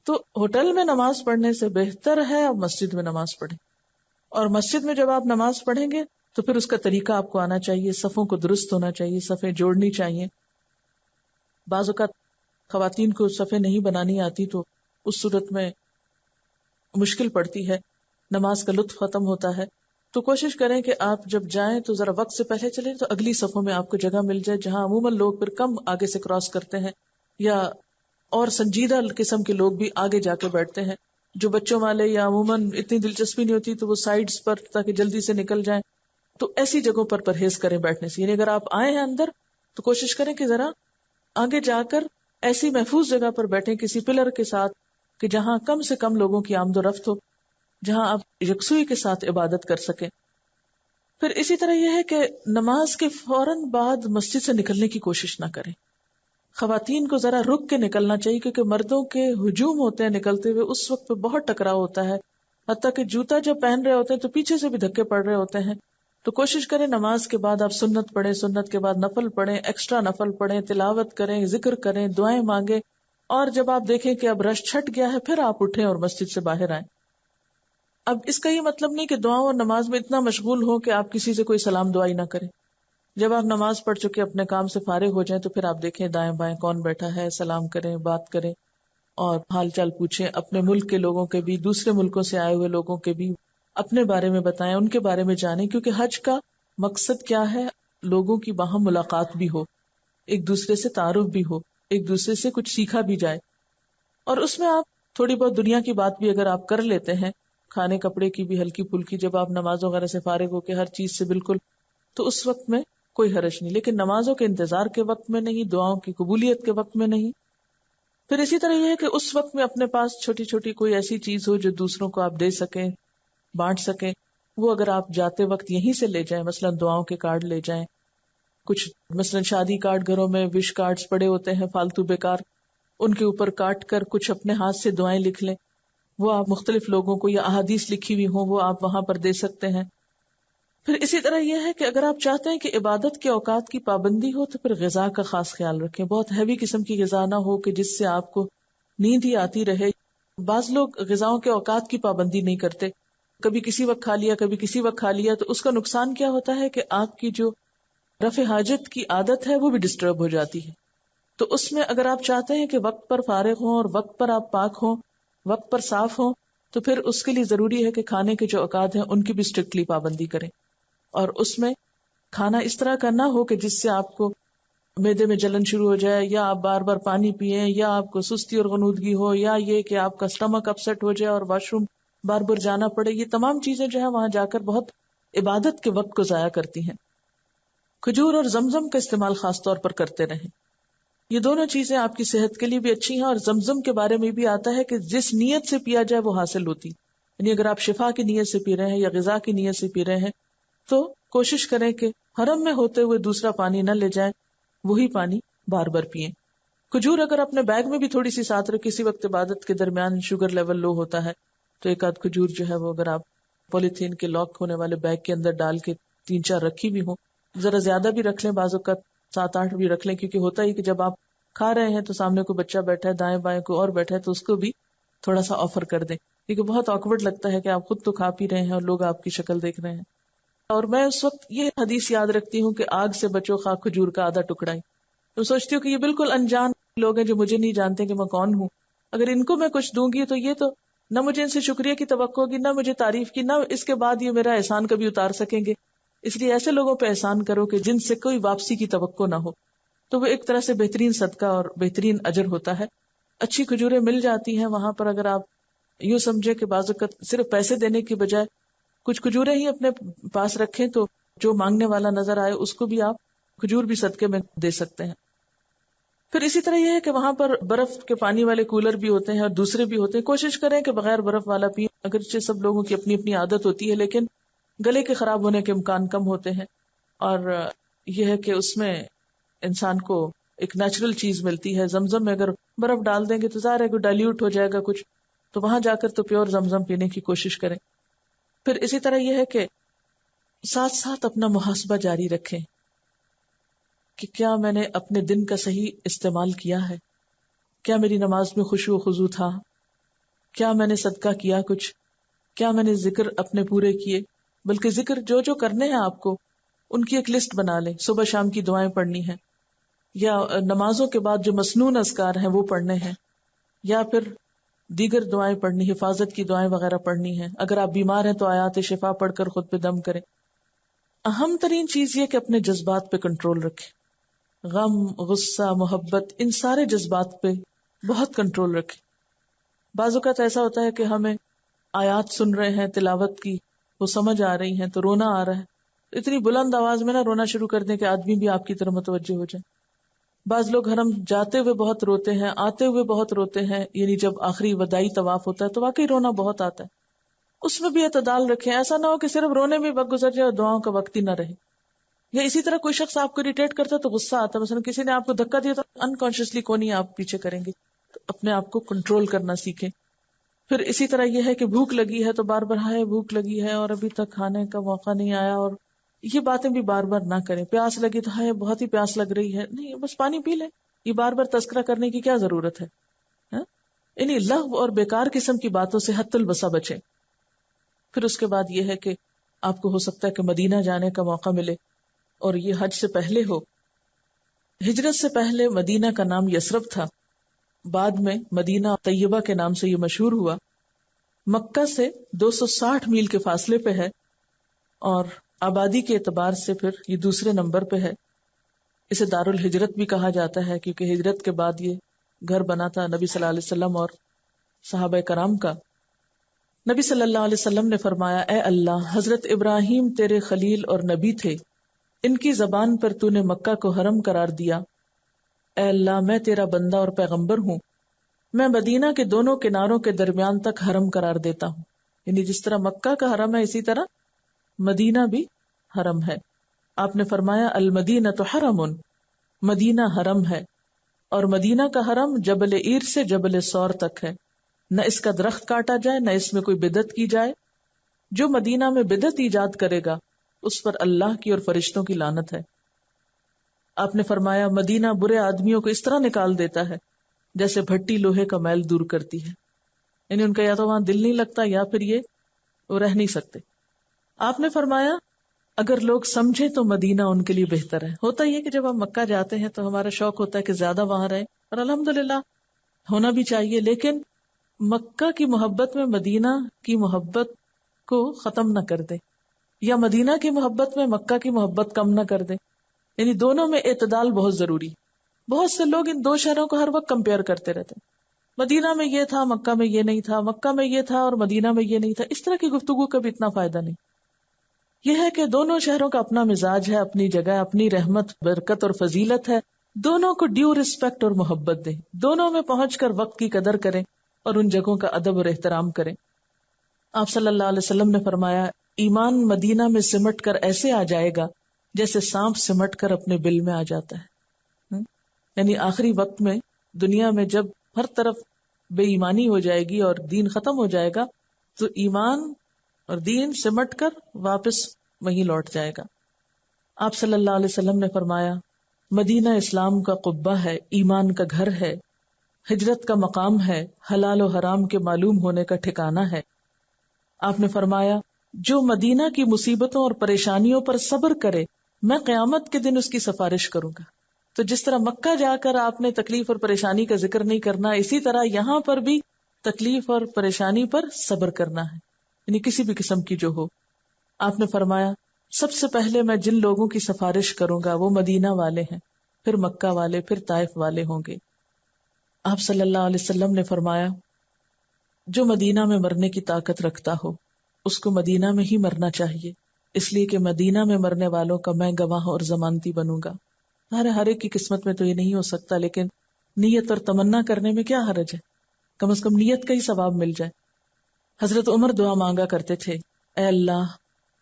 تو ہوٹل میں نماز پڑھنے سے بہتر ہے آپ مسجد میں نماز پڑھیں. اور مسجد میں جب آپ نماز پڑھیں گے تو پھر اس کا طریقہ آپ کو آنا چاہیے، صفوں کو درست ہونا چاہیے، صفیں جوڑنی چاہیے. بعض اوقات خواتین کو صفیں نہیں بنانی آتی تو اس صورت میں مشکل پڑتی ہے، نماز کا لطف ختم ہوتا ہے. تو کوشش کریں کہ آپ جب جائیں تو ذرا وقت سے پہلے چلیں تو اگلی صفوں میں آپ کو جگہ مل جائے، جہاں عموماً لوگ پھر کم آگے سے کراس کرتے ہیں، یا اور سنجیدہ قسم کے لوگ بھی آگے جا کے بیٹھتے ہیں. جو بچوں والے یا عموماً اتنی دلچسپی نہیں ہوتی تو وہ سائیڈز پر تاکہ جلدی سے نکل جائیں. تو ایسی جگہوں پر پرہیز کریں بیٹھنے سے. یعنی اگر آپ آئے ہیں اندر تو کوشش کریں کہ ذرا آگے جا کر ایسی محفوظ جگہ پر بیٹھیں کسی پلر کے ساتھ کہ جہاں کم سے کم لوگوں کی آمد و رفت ہو، جہاں آپ یکسوئی کے ساتھ عبادت کر سکیں. پھر اسی طرح یہ ہے کہ نماز کے فوراً بعد مسجد سے نکلنے کی کوشش نہ کریں. خواتین کو ذرا رک کے نکلنا چاہیے، کیونکہ مردوں کے ہجوم ہوتے ہیں نکلتے ہوئے، اس وقت پہ بہت ٹکراؤ ہوتا ہے. حتیٰ کہ جوتا جب پہن رہے ہوتے ہیں تو پیچھے سے بھی دھکے پڑ رہے ہوتے ہیں. تو کوشش کریں نماز کے بعد آپ سنت پڑھیں، سنت کے بعد نفل پڑھیں، ایکسٹرا نفل پڑھیں، تلاوت کریں، ذکر کریں، دعائیں مانگیں. اور جب آپ دیکھیں کہ اب رش چھٹ گیا ہے پھر آپ اٹھیں اور مسجد سے باہر آئیں. اب اس کا یہ مطلب نہیں کہ دعاؤں اور نماز میں اتنا مشغول ہو کہ آپ کسی سے کوئی سلام دعائی نہ کریں. جب آپ نماز پڑھ چکے اپنے کام سے فارغ ہو جائیں تو پھر آپ دیکھیں دائیں بائیں کون بیٹھا ہے، سلام کریں، بات کریں اور حال چال پوچھیں. اپنے ملک کے لوگوں کے بھی، دوسرے ملکوں سے آئے ہوئے لوگوں کے بھی اپنے بارے میں بتائیں، ان کے بارے میں جانیں. کیونکہ حج کا مقصد کیا ہے؟ لوگوں کی باہم ملاقات بھی ہو، ایک دوسرے سے تعارف بھی ہو، ایک دوسرے سے کچھ سیکھا بھی جائے. اور اس میں آپ تھوڑی بہت دنیا کی بات بھی اگر آپ کر لیتے ہیں، کھانے کپڑے کی بھی ہلکی پھلکی، جب آپ نماز وغیرہ سے فارغ ہو کے ہر چیز سے بالکل، تو اس وقت میں کوئی حرج نہیں. لیکن نمازوں کے انتظار کے وقت میں نہیں، دعاؤں کی قبولیت کے وقت میں نہیں. پھر اسی طرح یہ ہے کہ اس وقت میں اپنے پاس چھوٹی چھوٹی کوئی ایسی چیز ہو جو دوسروں کو آپ دے سکیں، بانٹ سکیں. وہ اگر آپ جاتے وقت یہیں سے لے جائیں، مثلا دعاؤں کے کارڈ لے جائیں. کچھ مثلا شادی کارڈ گھروں میں وش کارڈز پڑے ہوتے ہیں فالتو بیکار، ان کے اوپر کاٹ کر کچھ اپنے ہاتھ سے دعائیں لکھ لیں. وہ آپ مختلف لوگوں کو، یا احادیث لکھی ہوئی ہوں وہ آپ وہاں پر دے سکتے ہیں. پھر اسی طرح یہ ہے کہ اگر آپ چاہتے ہیں کہ عبادت کے اوقات کی پابندی ہو تو پھر غذا کا خاص خیال رکھیں. بہت ہیوی قسم کی غذا نہ ہو کہ جس سے آپ کو نیند ہی آتی رہے. بعض لوگ غذاؤں کے اوقات کی پابندی نہیں کرتے، کبھی کسی وقت کھا لیا کبھی کسی وقت کھا لیا. تو اس کا نقصان کیا ہوتا ہے کہ آپ کی جو رفع حاجت کی عادت ہے وہ بھی ڈسٹرب ہو جاتی ہے. تو اس میں اگر آپ چاہتے ہیں کہ وقت پر فارغ ہوں اور وقت پر آپ پاک ہوں، وقت پر صاف ہوں، تو پھر اس کے لیے ضروری ہے کہ کھانے کے جو اوقات ہیں ان کی بھی اسٹرکٹلی پابندی کریں. اور اس میں کھانا اس طرح کا نہ ہو کہ جس سے آپ کو معدے میں جلن شروع ہو جائے، یا آپ بار بار پانی پیئیں، یا آپ کو سستی اور غنودگی ہو، یا یہ کہ آپ کا اسٹمک اپسیٹ ہو جائے اور واش روم بار بار جانا پڑے. یہ تمام چیزیں جو ہے وہاں جا کر بہت عبادت کے وقت کو ضائع کرتی ہیں. کھجور اور زمزم کا استعمال خاص طور پر کرتے رہیں. یہ دونوں چیزیں آپ کی صحت کے لیے بھی اچھی ہیں، اور زمزم کے بارے میں بھی آتا ہے کہ جس نیت سے پیا جائے وہ حاصل ہوتی. یعنی اگر آپ شفا کی نیت سے پی رہے ہیں یا غذا کی نیت سے پی رہے ہیں تو کوشش کریں کہ حرم میں ہوتے ہوئے دوسرا پانی نہ لے جائیں، وہی پانی بار بار پئیں. کھجور اگر اپنے بیگ میں بھی تھوڑی سی ساتھ رکھ، کسی وقت عبادت کے درمیان شوگر لیول لو ہوتا ہے تو ایک آدھ کھجور جو ہے وہ اگر آپ پولیتھین کے لاک ہونے والے بیگ کے اندر ڈال کے 3-4 رکھی بھی ہوں، ذرا زیادہ بھی رکھ لیں، بعض اوقات 7-8 بھی رکھ لیں. کیونکہ ہوتا ہی کہ جب آپ کھا رہے ہیں تو سامنے کوئی بچہ بیٹھا ہے، دائیں بائیں کوئی اور بیٹھا ہے، تو اس کو بھی تھوڑا سا آفر کر دیں. کیونکہ بہت آکورڈ لگتا ہے کہ آپ خود تو کھا پی رہے ہیں اور لوگ آپ کی شکل دیکھ رہے ہیں. اور میں اس وقت یہ حدیث یاد رکھتی ہوں کہ آگ سے بچو خواہ کھجور کا آدھا ٹکڑا ہی. تو سوچتی ہوں کہ یہ بالکل انجان لوگ ہیں جو مجھے نہیں جانتے کہ میں کون ہوں. اگر ان کو میں کچھ دوں گی تو یہ تو نہ مجھے ان سے شکریہ کی توقع ہوگی، نہ مجھے تعریف کی، نہ اس کے بعد یہ میرا احسان کبھی اتار سکیں گے. اس لیے ایسے لوگوں پہ احسان کرو کہ جن سے کوئی واپسی کی توقع نہ ہو. تو وہ ایک طرح سے بہترین صدقہ اور بہترین اجر ہوتا ہے. اچھی کھجوریں مل جاتی ہیں وہاں پر. اگر آپ یوں سمجھے کہ بعض اوقات صرف پیسے دینے کی بجائے کچھ کھجوریں ہی اپنے پاس رکھیں تو جو مانگنے والا نظر آئے اس کو بھی آپ کھجور بھی صدقے میں دے سکتے ہیں. پھر اسی طرح یہ ہے کہ وہاں پر برف کے پانی والے کولر بھی ہوتے ہیں اور دوسرے بھی ہوتے ہیں. کوشش کریں کہ بغیر برف والا پئیں. اگرچہ سب لوگوں کی اپنی اپنی عادت ہوتی ہے لیکن گلے کے خراب ہونے کے امکان کم ہوتے ہیں. اور یہ ہے کہ اس میں انسان کو ایک نیچرل چیز ملتی ہے. زمزم میں اگر برف ڈال دیں گے تو ظاہر ہے کہ ڈائلیوٹ ہو جائے گا کچھ, تو وہاں جا کر تو پیور زمزم پینے کی کوشش کریں. پھر اسی طرح یہ ہے کہ ساتھ ساتھ اپنا محاسبہ جاری رکھیں کہ کیا میں نے اپنے دن کا صحیح استعمال کیا ہے, کیا میری نماز میں خشوع و خضوع تھا, کیا میں نے صدقہ کیا کچھ, کیا میں نے ذکر اپنے پورے کیے. بلکہ ذکر جو جو کرنے ہیں آپ کو ان کی ایک لسٹ بنا لیں. صبح شام کی دعائیں پڑھنی ہیں, یا نمازوں کے بعد جو مسنون اذکار ہیں وہ پڑھنے ہیں, یا پھر دیگر دعائیں پڑھنی, حفاظت کی دعائیں وغیرہ پڑھنی ہیں. اگر آپ بیمار ہیں تو آیات شفا پڑھ کر خود پہ دم کریں. اہم ترین چیز یہ کہ اپنے جذبات پہ کنٹرول رکھیں. غم, غصہ, محبت, ان سارے جذبات پہ بہت کنٹرول رکھیں. بعض اوقات ایسا ہوتا ہے کہ ہمیں آیات سن رہے ہیں تلاوت کی, وہ سمجھ آ رہی ہیں تو رونا آ رہا ہے. اتنی بلند آواز میں نہ رونا شروع کر دیں کہ آدمی بھی آپ کی طرف متوجہ ہو جائے. بعض لوگ حرم جاتے ہوئے بہت روتے ہیں, آتے ہوئے بہت روتے ہیں, یعنی جب آخری وداعی طواف ہوتا ہے تو واقعی رونا بہت آتا ہے. اس میں بھی اعتدال رکھیں. ایسا نہ ہو کہ صرف رونے میں وقت گزر جائے اور دعاؤں کا وقت ہی نہ رہے. یا اسی طرح کوئی شخص آپ کو اریٹیٹ کرتا ہے تو غصہ آتا ہے, مثلا کسی نے آپ کو دھکا دیا تو انکانشیسلی کون ہی آپ پیچھے کریں گے, تو اپنے آپ کو کنٹرول کرنا سیکھیں. پھر اسی طرح یہ ہے کہ بھوک لگی ہے تو بار بار ہائے بھوک لگی ہے اور ابھی تک کھانے کا موقع نہیں آیا, اور یہ باتیں بھی بار بار نہ کریں. پیاس لگی تو ہائے بہت ہی پیاس لگ رہی ہے, نہیں بس پانی پی لیں. یہ بار بار تذکرہ کرنے کی کیا ضرورت ہے؟ یعنی لغو اور بیکار قسم کی باتوں سے حد البسا بچیں. پھر اس کے بعد یہ ہے کہ آپ کو ہو سکتا ہے کہ مدینہ جانے کا موقع ملے اور یہ حج سے پہلے ہو. ہجرت سے پہلے مدینہ کا نام یثرب تھا, بعد میں مدینہ طیبہ کے نام سے یہ مشہور ہوا. مکہ سے 260 میل کے فاصلے پہ ہے اور آبادی کے اعتبار سے پھر یہ دوسرے نمبر پہ ہے. اسے دار الہجرت بھی کہا جاتا ہے کیونکہ ہجرت کے بعد یہ گھر بنا تھا نبی صلی اللہ علیہ وسلم اور صحابہ کرام کا. نبی صلی اللہ علیہ وسلم نے فرمایا, اے اللہ, حضرت ابراہیم تیرے خلیل اور نبی تھے, ان کی زبان پر تو نے مکہ کو حرم قرار دیا. اے اللہ, میں تیرا بندہ اور پیغمبر ہوں, میں مدینہ کے دونوں کناروں کے درمیان تک حرم قرار دیتا ہوں. یعنی جس طرح مکہ کا حرم ہے اسی طرح مدینہ بھی حرم ہے. آپ نے فرمایا المدینہ تو حرم, مدینہ حرم ہے, اور مدینہ کا حرم جبل عیر سے جبل سور تک ہے, نہ اس کا درخت کاٹا جائے نہ اس میں کوئی بدعت کی جائے. جو مدینہ میں بدعت ایجاد کرے گا اس پر اللہ کی اور فرشتوں کی لعنت ہے. آپ نے فرمایا مدینہ برے آدمیوں کو اس طرح نکال دیتا ہے جیسے بھٹی لوہے کا میل دور کرتی ہے. یعنی ان کا یا تو وہاں دل نہیں لگتا یا پھر یہ وہ رہ نہیں سکتے. آپ نے فرمایا اگر لوگ سمجھے تو مدینہ ان کے لیے بہتر ہے. ہوتا یہ کہ جب ہم مکہ جاتے ہیں تو ہمارا شوق ہوتا ہے کہ زیادہ وہاں رہیں, اور الحمدللہ ہونا بھی چاہیے, لیکن مکہ کی محبت میں مدینہ کی محبت کو ختم نہ کر دے, یا مدینہ کی محبت میں مکہ کی محبت کم نہ کر دے. یعنی دونوں میں اعتدال بہت ضروری. بہت سے لوگ ان دو شہروں کو ہر وقت کمپیئر کرتے رہتے ہیں, مدینہ میں یہ تھا مکہ میں یہ نہیں تھا, مکہ میں یہ تھا اور مدینہ میں یہ نہیں تھا. اس طرح کی گفتگو کا بھی اتنا فائدہ نہیں. یہ ہے کہ دونوں شہروں کا اپنا مزاج ہے, اپنی جگہ, اپنی رحمت, برکت اور فضیلت ہے. دونوں کو ڈیو رسپیکٹ اور محبت دیں, دونوں میں پہنچ کر وقت کی قدر کریں اور ان جگہوں کا ادب اور احترام کریں. آپ صلی اللہ علیہ وسلم نے فرمایا ایمان مدینہ میں سمٹ کر ایسے آ جائے گا جیسے سانپ سمٹ کر اپنے بل میں آ جاتا ہے. یعنی آخری وقت میں دنیا میں جب ہر طرف بے ایمانی ہو جائے گی اور دین ختم ہو جائے گا تو ایمان اور دین سمٹ کر واپس وہیں لوٹ جائے گا. آپ صلی اللہ علیہ وسلم نے فرمایا مدینہ اسلام کا قبہ ہے, ایمان کا گھر ہے, ہجرت کا مقام ہے, حلال و حرام کے معلوم ہونے کا ٹھکانہ ہے. آپ نے فرمایا جو مدینہ کی مصیبتوں اور پریشانیوں پر صبر کرے میں قیامت کے دن اس کی سفارش کروں گا. تو جس طرح مکہ جا کر آپ نے تکلیف اور پریشانی کا ذکر نہیں کرنا, اسی طرح یہاں پر بھی تکلیف اور پریشانی پر صبر کرنا ہے, یعنی کسی بھی قسم کی جو ہو. آپ نے فرمایا سب سے پہلے میں جن لوگوں کی سفارش کروں گا وہ مدینہ والے ہیں, پھر مکہ والے، پھر طائف والے ہوں گے۔ آپ صلی اللہ علیہ وسلم نے فرمایا جو مدینہ میں مرنے کی طاقت رکھتا ہو اس کو مدینہ میں ہی مرنا چاہیے، اس لیے کہ مدینہ میں مرنے والوں کا میں گواہ اور ضمانتی بنوں گا۔ ہر ایک کی قسمت میں تو یہ نہیں ہو سکتا، لیکن نیت اور تمنا کرنے میں کیا حرج ہے، کم از کم نیت کا ہی ثواب مل جائے۔ حضرت عمر دعا مانگا کرتے تھے، اے اللہ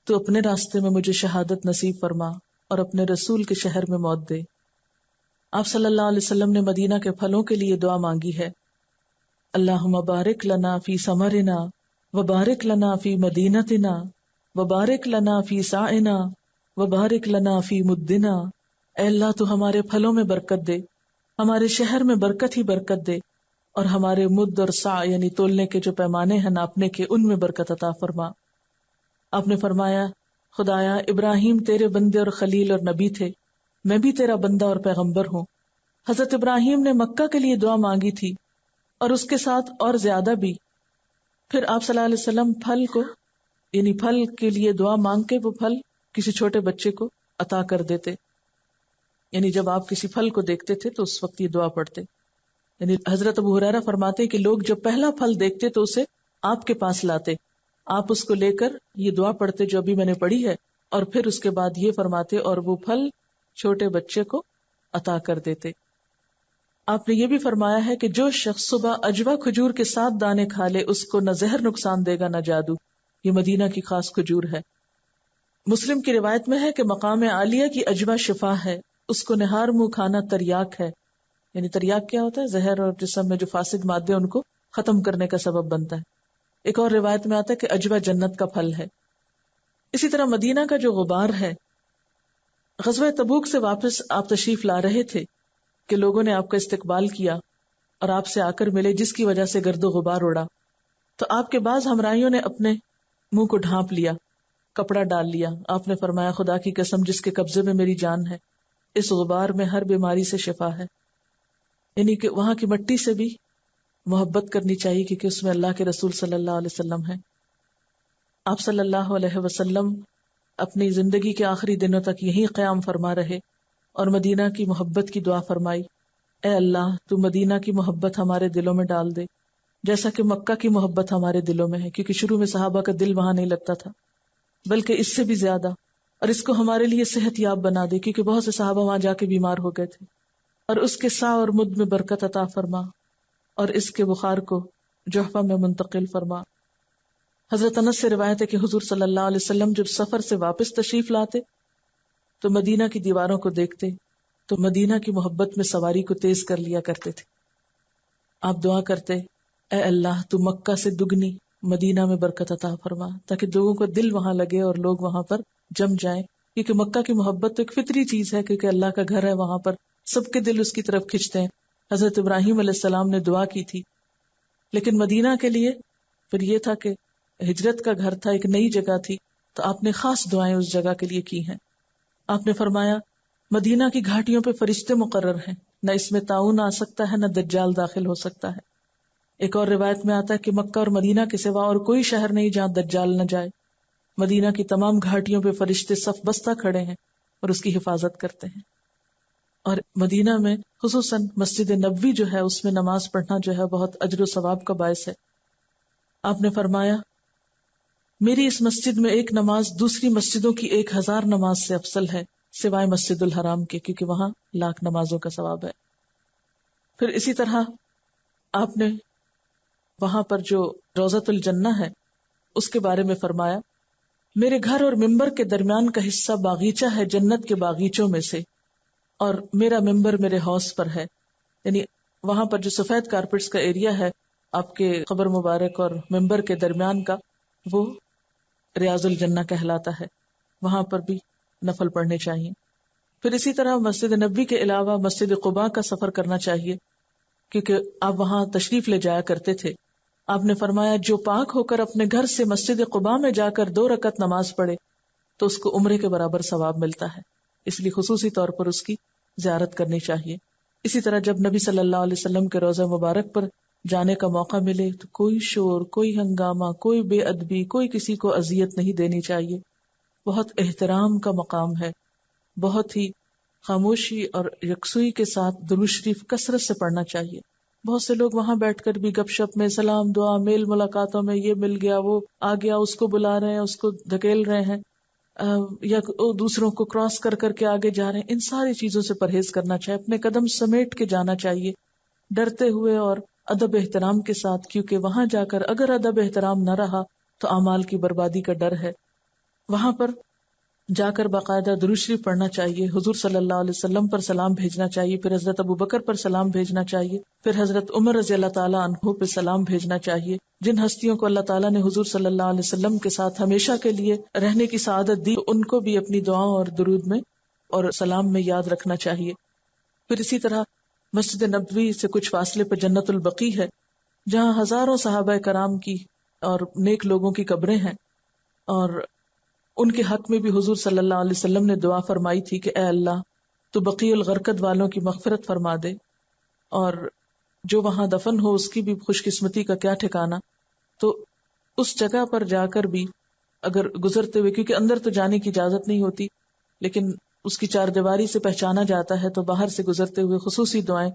تو اپنے راستے میں مجھے شہادت نصیب فرما اور اپنے رسول کے شہر میں موت دے۔ آپ صلی اللہ علیہ وسلم نے مدینہ کے پھلوں کے لیے دعا مانگی ہے، اللہم بارک لنا فی ثمرنا وبارک لنا فی مدینتنا وبارک لنا فی سعنا وبارک لنا فی مدنا۔ اے اللہ تو ہمارے پھلوں میں برکت دے، ہمارے شہر میں برکت ہی برکت دے، اور ہمارے مد اور سع یعنی تولنے کے جو پیمانے ہیں ناپنے کے، ان میں برکت عطا فرما۔ آپ نے فرمایا خدایا ابراہیم تیرے بندے اور خلیل اور نبی تھے، میں بھی تیرا بندہ اور پیغمبر ہوں۔ حضرت ابراہیم نے مکہ کے لیے دعا مانگی تھی اور اس کے ساتھ اور زیادہ بھی۔ پھر آپ صلی اللہ علیہ وسلم پھل کو یعنی پھل کے لیے دعا مانگ کے وہ پھل کسی چھوٹے بچے کو عطا کر دیتے، یعنی جب آپ کسی پھل کو دیکھتے تھے تو اس وقت یہ دعا پڑھتے۔ یعنی حضرت ابو ہریرہ فرماتے کہ لوگ جب پہلا پھل دیکھتے تو اسے آپ کے پاس لاتے، آپ اس کو لے کر یہ دعا پڑھتے جو ابھی میں نے پڑھی ہے، اور پھر اس کے بعد یہ فرماتے اور وہ پھل چھوٹے بچے کو عطا کر دیتے۔ آپ نے یہ بھی فرمایا ہے کہ جو شخص صبح اجوا کھجور کے 7 دانے کھا لے اس کو نہ زہر نقصان دے گا نہ جادو۔ یہ مدینہ کی خاص کھجور ہے۔ مسلم کی روایت میں ہے کہ مقام عالیہ کی اجوا شفا ہے، اس کو نہار منہ کھانا تریاک ہے۔ یعنی تریاک کیا ہوتا ہے؟ زہر اور جسم میں جو فاسد مادے ان کو ختم کرنے کا سبب بنتا ہے۔ ایک اور روایت میں آتا ہے کہ اجوا جنت کا پھل ہے۔ اسی طرح مدینہ کا جو غبار ہے، غزوہ تبوک سے واپس آپ تشریف لا رہے تھے کہ لوگوں نے آپ کا استقبال کیا اور آپ سے آ کر ملے، جس کی وجہ سے گرد و غبار اڑا، تو آپ کے بعض ہمراہیوں نے اپنے منہ کو ڈھانپ لیا، کپڑا ڈال لیا۔ آپ نے فرمایا خدا کی قسم جس کے قبضے میں میری جان ہے، اس غبار میں ہر بیماری سے شفا ہے۔ یعنی کہ وہاں کی مٹی سے بھی محبت کرنی چاہیے کیونکہ اس میں اللہ کے رسول صلی اللہ علیہ وسلم ہے۔ آپ صلی اللہ علیہ وسلم اپنی زندگی کے آخری دنوں تک یہی قیام فرما رہے اور مدینہ کی محبت کی دعا فرمائی، اے اللہ تو مدینہ کی محبت ہمارے دلوں میں ڈال دے جیسا کہ مکہ کی محبت ہمارے دلوں میں ہے، کیونکہ شروع میں صحابہ کا دل وہاں نہیں لگتا تھا، بلکہ اس سے بھی زیادہ، اور اس کو ہمارے لیے صحت یاب بنا دے کیونکہ بہت سے صحابہ وہاں جا کے بیمار ہو گئے تھے، اور اس کے سا اور مد میں برکت عطا فرما اور اس کے بخار کو جحفہ میں منتقل فرما۔ حضرت انس سے روایت ہے کہ حضور صلی اللہ علیہ وسلم جب سفر سے واپس تشریف لاتے تو مدینہ کی دیواروں کو دیکھتے تو مدینہ کی محبت میں سواری کو تیز کر لیا کرتے تھے۔ آپ دعا کرتے، اے اللہ تو مکہ سے دگنی مدینہ میں برکت عطا فرما، تاکہ لوگوں کو دل وہاں لگے اور لوگ وہاں پر جم جائیں، کیونکہ مکہ کی محبت تو ایک فطری چیز ہے، کیونکہ اللہ کا گھر ہے، وہاں پر سب کے دل اس کی طرف کھنچتے ہیں۔ حضرت ابراہیم علیہ السلام نے دعا کی تھی، لیکن مدینہ کے لیے پھر یہ تھا کہ ہجرت کا گھر تھا، ایک نئی جگہ تھی، تو آپ نے خاص دعائیں اس جگہ کے لیے کی ہیں۔ آپ نے فرمایا مدینہ کی گھاٹیوں پہ فرشتے مقرر ہیں، نہ اس میں طاعون آ سکتا ہے نہ دجال داخل ہو سکتا ہے۔ ایک اور روایت میں آتا ہے کہ مکہ اور مدینہ کے سوا اور کوئی شہر نہیں جہاں دجال نہ جائے۔ مدینہ کی تمام گھاٹیوں پہ فرشتے صف بستہ کھڑے ہیں اور اس کی حفاظت کرتے ہیں۔ اور مدینہ میں خصوصاً مسجد نبوی جو ہے اس میں نماز پڑھنا جو ہے بہت اجر و ثواب کا باعث ہے۔ آپ نے فرمایا میری اس مسجد میں ایک نماز دوسری مسجدوں کی 1000 نماز سے افضل ہے سوائے مسجد الحرام کے، کیونکہ وہاں 1,00,000 نمازوں کا ثواب ہے۔ پھر اسی طرح آپ نے وہاں پر جو روضۃ الجنہ ہے اس کے بارے میں فرمایا میرے گھر اور ممبر کے درمیان کا حصہ باغیچہ ہے جنت کے باغیچوں میں سے، اور میرا ممبر میرے حوض پر ہے۔ یعنی وہاں پر جو سفید کارپٹس کا ایریا ہے آپ کے قبر مبارک اور ممبر کے درمیان کا، وہ ریاض الجنہ کہلاتا ہے، وہاں پر بھی نفل پڑھنے چاہیے۔ پھر اسی طرح مسجد نبوی کے علاوہ مسجد قباء کا سفر کرنا چاہیے، کیونکہ آپ وہاں تشریف لے جایا کرتے تھے۔ آپ نے فرمایا جو پاک ہو کر اپنے گھر سے مسجد قباء میں جا کر 2 رکعت نماز پڑھے تو اس کو عمرے کے برابر ثواب ملتا ہے، اس لیے خصوصی طور پر اس کی زیارت کرنی چاہیے۔ اسی طرح جب نبی صلی اللہ علیہ وسلم کے روضہ مبارک پر جانے کا موقع ملے تو کوئی شور، کوئی ہنگامہ، کوئی بے ادبی، کوئی کسی کو اذیت نہیں دینی چاہیے۔ بہت احترام کا مقام ہے، بہت ہی خاموشی اور یکسوئی کے ساتھ درود شریف کثرت سے پڑھنا چاہیے. بہت سے لوگ وہاں بیٹھ کر بھی گپ شپ میں، سلام دعا، میل ملاقاتوں میں یہ مل گیا، وہ آ گیا، اس کو بلا رہے ہیں، اس کو دھکیل رہے ہیں، یا دوسروں کو کراس کر کر کے آگے جا رہے ہیں. ان ساری چیزوں سے پرہیز کرنا چاہیے، اپنے قدم سمیٹ کے جانا چاہیے ڈرتے ہوئے اور ادب احترام کے ساتھ، کیونکہ وہاں جا کر اگر ادب احترام نہ رہا تو اعمال کی بربادی کا ڈر ہے. وہاں پر جا کر باقاعدہ درود شریف پڑھنا چاہیے، حضور صلی اللہ علیہ وسلم پر سلام بھیجنا چاہیے، پھر حضرت ابوبکر پر سلام بھیجنا چاہیے، پھر حضرت عمر رضی اللہ تعالیٰ عنہ پہ سلام بھیجنا چاہیے. جن ہستیوں کو اللہ تعالیٰ نے حضور صلی اللہ علیہ وسلم کے ساتھ ہمیشہ کے لیے رہنے کی سعادت دی، ان کو بھی اپنی دعاؤں اور درود میں اور سلام میں یاد رکھنا چاہیے. پھر اسی طرح مسجد نبوی سے کچھ فاصلے پر جنت البقیع ہے، جہاں ہزاروں صحابہ کرام کی اور نیک لوگوں کی قبریں ہیں، اور ان کے حق میں بھی حضور صلی اللہ علیہ وسلم نے دعا فرمائی تھی کہ اے اللہ تو بقیع الغرقد والوں کی مغفرت فرما دے، اور جو وہاں دفن ہو اس کی بھی خوش قسمتی کا کیا ٹھکانہ. تو اس جگہ پر جا کر بھی اگر گزرتے ہوئے، کیونکہ اندر تو جانے کی اجازت نہیں ہوتی لیکن اس کی چار دیواری سے پہچانا جاتا ہے، تو باہر سے گزرتے ہوئے خصوصی دعائیں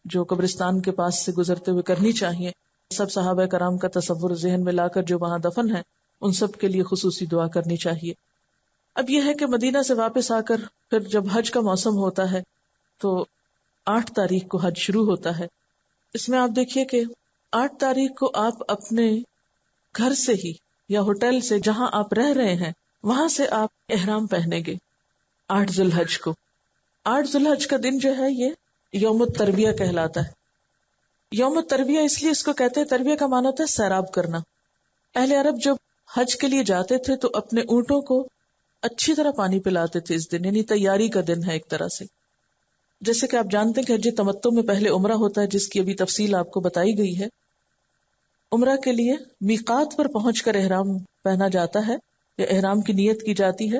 جو قبرستان کے پاس سے گزرتے ہوئے کرنی چاہیے. سب صحابہ کرام کا تصور ذہن میں لا کر جو وہاں دفن ہیں ان سب کے لیے خصوصی دعا کرنی چاہیے. اب یہ ہے کہ مدینہ سے واپس آ کر پھر جب حج کا موسم ہوتا ہے تو 8 تاریخ کو حج شروع ہوتا ہے. اس میں آپ دیکھیے کہ 8 تاریخ کو آپ اپنے گھر سے ہی یا ہوٹل سے جہاں آپ رہ رہے ہیں وہاں سے آپ احرام پہنیں گے 8 ذی الحج کو. 8 ذی الحج کا دن جو ہے یہ یوم الترویہ کہلاتا ہے. یوم الترویہ اس لیے اس کو کہتے ہیں، ترویہ کا معنی ہوتا ہے سیراب کرنا. اہل عرب جب حج کے لیے جاتے تھے تو اپنے اونٹوں کو اچھی طرح پانی پلاتے تھے اس دن، یعنی تیاری کا دن ہے ایک طرح سے. جیسے کہ آپ جانتے ہیں کہ حج تمتع میں پہلے عمرہ ہوتا ہے، جس کی ابھی تفصیل آپ کو بتائی گئی ہے. عمرہ کے لیے میقات پر پہنچ کر احرام پہنا جاتا ہے یا احرام کی نیت کی جاتی ہے.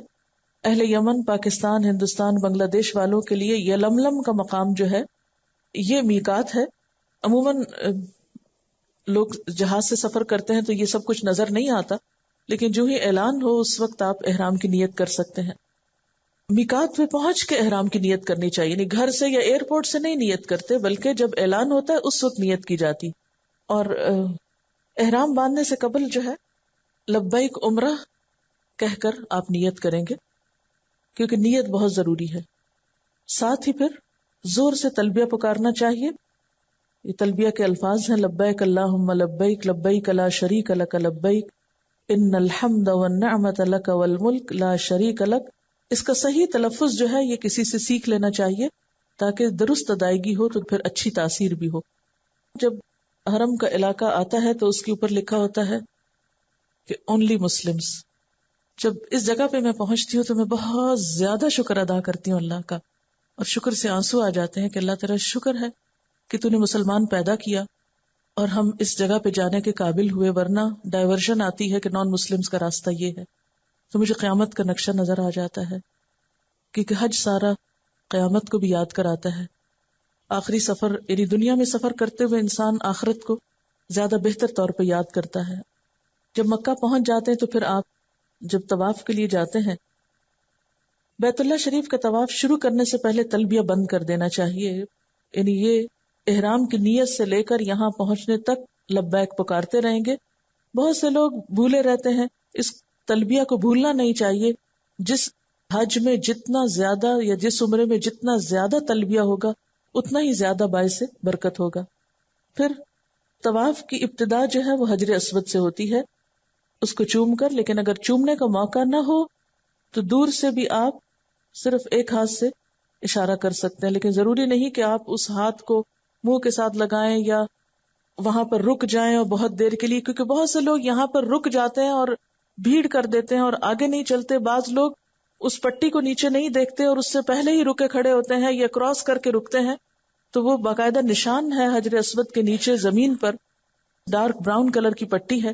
اہل یمن، پاکستان، ہندوستان، بنگلہ دیش والوں کے لیے یلملم کا مقام جو ہے یہ میقات ہے. عموماً لوگ جہاز سے سفر کرتے ہیں تو یہ سب کچھ نظر نہیں آتا، لیکن جو ہی اعلان ہو اس وقت آپ احرام کی نیت کر سکتے ہیں. میقات پہ پہنچ کے احرام کی نیت کرنی چاہیے، یعنی گھر سے یا ایئرپورٹ سے نہیں نیت کرتے، بلکہ جب اعلان ہوتا ہے اس وقت نیت کی جاتی. اور احرام باندھنے سے قبل جو ہے لبیک عمرہ کہہ کر آپ نیت کریں گے، کیونکہ نیت بہت ضروری ہے. ساتھ ہی پھر زور سے تلبیہ پکارنا چاہیے. یہ تلبیہ کے الفاظ ہیں لبیک اللہم لبیک، لبیک لا شریک لک لبیک، ان الحمد والنعمت لک والملک لا شریک لک. اس کا صحیح تلفظ جو ہے یہ کسی سے سیکھ لینا چاہیے تاکہ درست ادائیگی ہو تو پھر اچھی تاثیر بھی ہو. جب حرم کا علاقہ آتا ہے تو اس کے اوپر لکھا ہوتا ہے کہ اونلی مسلمز. جب اس جگہ پہ میں پہنچتی ہوں تو میں بہت زیادہ شکر ادا کرتی ہوں اللہ کا، اور شکر سے آنسو آ جاتے ہیں کہ اللہ تعالیٰ شکر ہے کہ تو نے مسلمان پیدا کیا اور ہم اس جگہ پہ جانے کے قابل ہوئے، ورنہ ڈائیورژن آتی ہے کہ نان مسلمز کا راستہ یہ ہے. تو مجھے قیامت کا نقشہ نظر آ جاتا ہے، کیونکہ حج سارا قیامت کو بھی یاد کراتا ہے. آخری سفر، یعنی دنیا میں سفر کرتے ہوئے انسان آخرت کو زیادہ بہتر طور پہ یاد کرتا ہے. جب مکہ پہنچ جاتے ہیں تو پھر آپ جب طواف کے لیے جاتے ہیں، بیت اللہ شریف کا طواف شروع کرنے سے پہلے تلبیہ بند کر دینا چاہیے. یعنی یہ احرام کی نیت سے لے کر یہاں پہنچنے تک لبیک پکارتے رہیں گے. بہت سے لوگ بھولے رہتے ہیں، اس تلبیہ کو بھولنا نہیں چاہیے. جس حج میں جتنا زیادہ یا جس عمرے میں جتنا زیادہ تلبیہ ہوگا اتنا ہی زیادہ باعث برکت ہوگا. پھر طواف کی ابتدا جو ہے وہ حجر اسود سے ہوتی ہے، اس کو چوم کر. لیکن اگر چومنے کا موقع نہ ہو تو دور سے بھی آپ صرف ایک ہاتھ سے اشارہ کر سکتے ہیں، لیکن ضروری نہیں کہ آپ اس ہاتھ کو منہ کے ساتھ لگائیں یا وہاں پر رک جائیں اور بہت دیر کے لیے، کیونکہ بہت سے لوگ یہاں پر رک جاتے ہیں اور بھیڑ کر دیتے ہیں اور آگے نہیں چلتے. بعض لوگ اس پٹی کو نیچے نہیں دیکھتے اور اس سے پہلے ہی رکے کھڑے ہوتے ہیں یا کراس کر کے رکتے ہیں. تو وہ باقاعدہ نشان ہے حجر اسود کے نیچے زمین پر، ڈارک براؤن کلر کی پٹی ہے،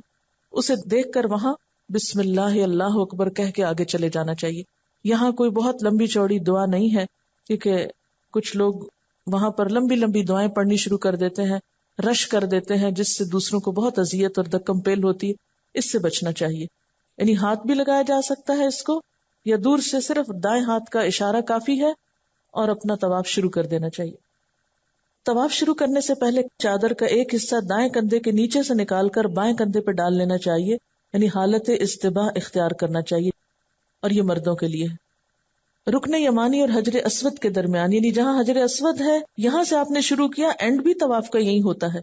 اسے دیکھ کر وہاں بسم اللہ اللہ اکبر کہہ کے آگے چلے جانا چاہیے. یہاں کوئی بہت لمبی چوڑی دعا نہیں ہے، کیونکہ کچھ لوگ وہاں پر لمبی لمبی دعائیں پڑھنی شروع کر دیتے ہیں، رش کر دیتے ہیں، جس سے دوسروں کو بہت اذیت اور دکم پیل ہوتی ہے. اس سے بچنا چاہیے. یعنی ہاتھ بھی لگایا جا سکتا ہے اس کو، یا دور سے صرف دائیں ہاتھ کا اشارہ کافی ہے اور اپنا طواف شروع کر دینا چاہیے. طواف شروع کرنے سے پہلے چادر کا ایک حصہ دائیں کندھے کے نیچے سے نکال کر بائیں کندھے پہ ڈال لینا چاہیے، یعنی حالت استباح اختیار کرنا چاہیے، اور یہ مردوں کے لیے. رکن یمانی اور حجر اسود کے درمیان، یعنی جہاں حجر اسود ہے یہاں سے آپ نے شروع کیا، اینڈ بھی طواف کا یہی ہوتا ہے،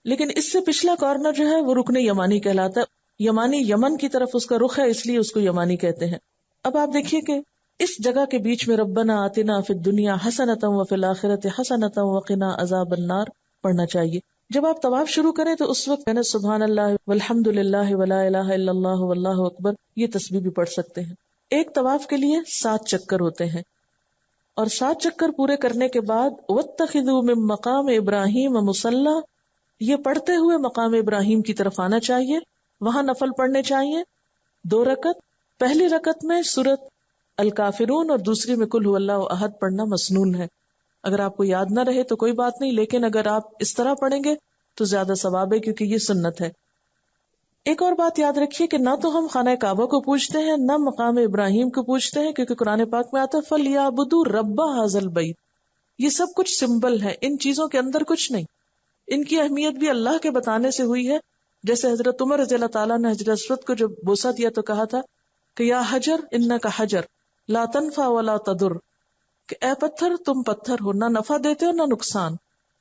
لیکن اس سے پچھلا کارنر جو ہے وہ رکن یمانی کہلاتا ہے. یمانی یمن کی طرف اس کا رخ ہے، اس لیے اس کو یمانی کہتے ہیں. اب آپ دیکھیے کہ اس جگہ کے بیچ میں ربنا آتنا فی الدنیا حسنۃ وفی الآخرۃ حسنۃ وقنا عذاب النار پڑھنا چاہیے. جب آپ طواف شروع کریں تو اس وقت سبحان اللہ والحمد للہ ولا الہ الا اللہ واللہ اکبر یہ تسبیح بھی پڑھ سکتے ہیں. ایک طواف کے لیے 7 چکر ہوتے ہیں، اور 7 چکر پورے کرنے کے بعد واتخذوا من مقام ابراہیم مصلی، یہ پڑھتے ہوئے مقام ابراہیم کی طرف آنا چاہیے، وہاں نفل پڑھنے چاہیے 2 رکعت. پہلی رکعت میں سورۃ الکافرون اور دوسری میں قل هو اللہ احد پڑھنا مسنون ہے. اگر آپ کو یاد نہ رہے تو کوئی بات نہیں، لیکن اگر آپ اس طرح پڑھیں گے تو زیادہ ثواب ہے کیونکہ یہ سنت ہے. ایک اور بات یاد رکھیے کہ نہ تو ہم خانہ کعبہ کو پوجتے ہیں نہ مقام ابراہیم کو پوجتے ہیں، کیونکہ قرآن پاک میں آتا ہے فَلْيَعْبُدُوا رَبَّ هَذَا الْبَيْتِ. یہ سب کچھ سمبل ہے، ان چیزوں کے اندر کچھ نہیں. ان کی اہمیت بھی اللہ کے بتانے سے ہوئی ہے. جیسے حضرت عمر رضی اللہ تعالیٰ نے حجر اسود کو جب بوسہ دیا تو کہا تھا کہ یا حجر انک حجر لا تنفع ولا تضر، کہ اے پتھر تم پتھر ہو، نہ نفع دیتے ہو نہ نقصان.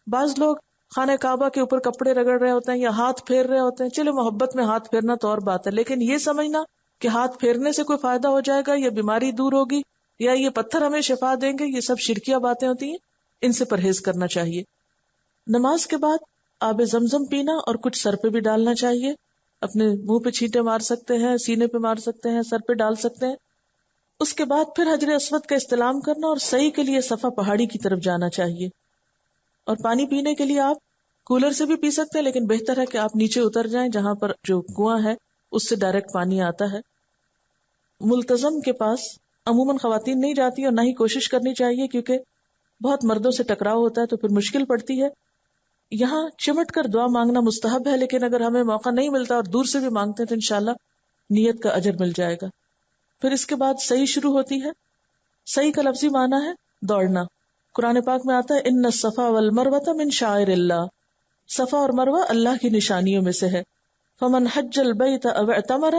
بعض لوگ خانہ کعبہ کے اوپر کپڑے رگڑ رہے ہوتے ہیں یا ہاتھ پھیر رہے ہوتے ہیں، چلے محبت میں ہاتھ پھیرنا تو اور بات ہے، لیکن یہ سمجھنا کہ ہاتھ پھیرنے سے کوئی فائدہ ہو جائے گا یا بیماری دور ہوگی یا یہ پتھر ہمیں شفا دیں گے، یہ سب شرکیہ باتیں ہوتی ہیں، ان سے پرہیز کرنا چاہیے. نماز کے بعد آب زمزم پینا اور کچھ سر پہ بھی ڈالنا چاہیے. اپنے منہ پہ چھینٹے مار سکتے ہیں، سینے پہ مار سکتے ہیں، سر پہ ڈال سکتے ہیں. اس کے بعد پھر حجر اسود کا استلام کرنا اور سعی کے لیے صفا پہاڑی کی طرف جانا چاہیے. اور پانی پینے کے لیے آپ کولر سے بھی پی سکتے ہیں، لیکن بہتر ہے کہ آپ نیچے اتر جائیں جہاں پر جو کنواں ہے اس سے ڈائریکٹ پانی آتا ہے. ملتزم کے پاس عموماً خواتین نہیں جاتی اور نہ ہی کوشش کرنی چاہیے، کیونکہ بہت مردوں سے ٹکراؤ ہوتا ہے تو پھر مشکل پڑتی ہے. یہاں چمٹ کر دعا مانگنا مستحب ہے، لیکن اگر ہمیں موقع نہیں ملتا اور دور سے بھی مانگتے ہیں تو انشاءاللہ نیت کا اجر مل جائے گا. پھر اس کے بعد سعی شروع ہوتی ہے. سعی کا لفظی معنی ہے دوڑنا. قرآن پاک میں آتا ہے ان الصفا والمروہ من شعائر اللہ، صفا اور مروہ اللہ کی نشانیوں میں سے ہے. فمن حج البیت او اعتمر،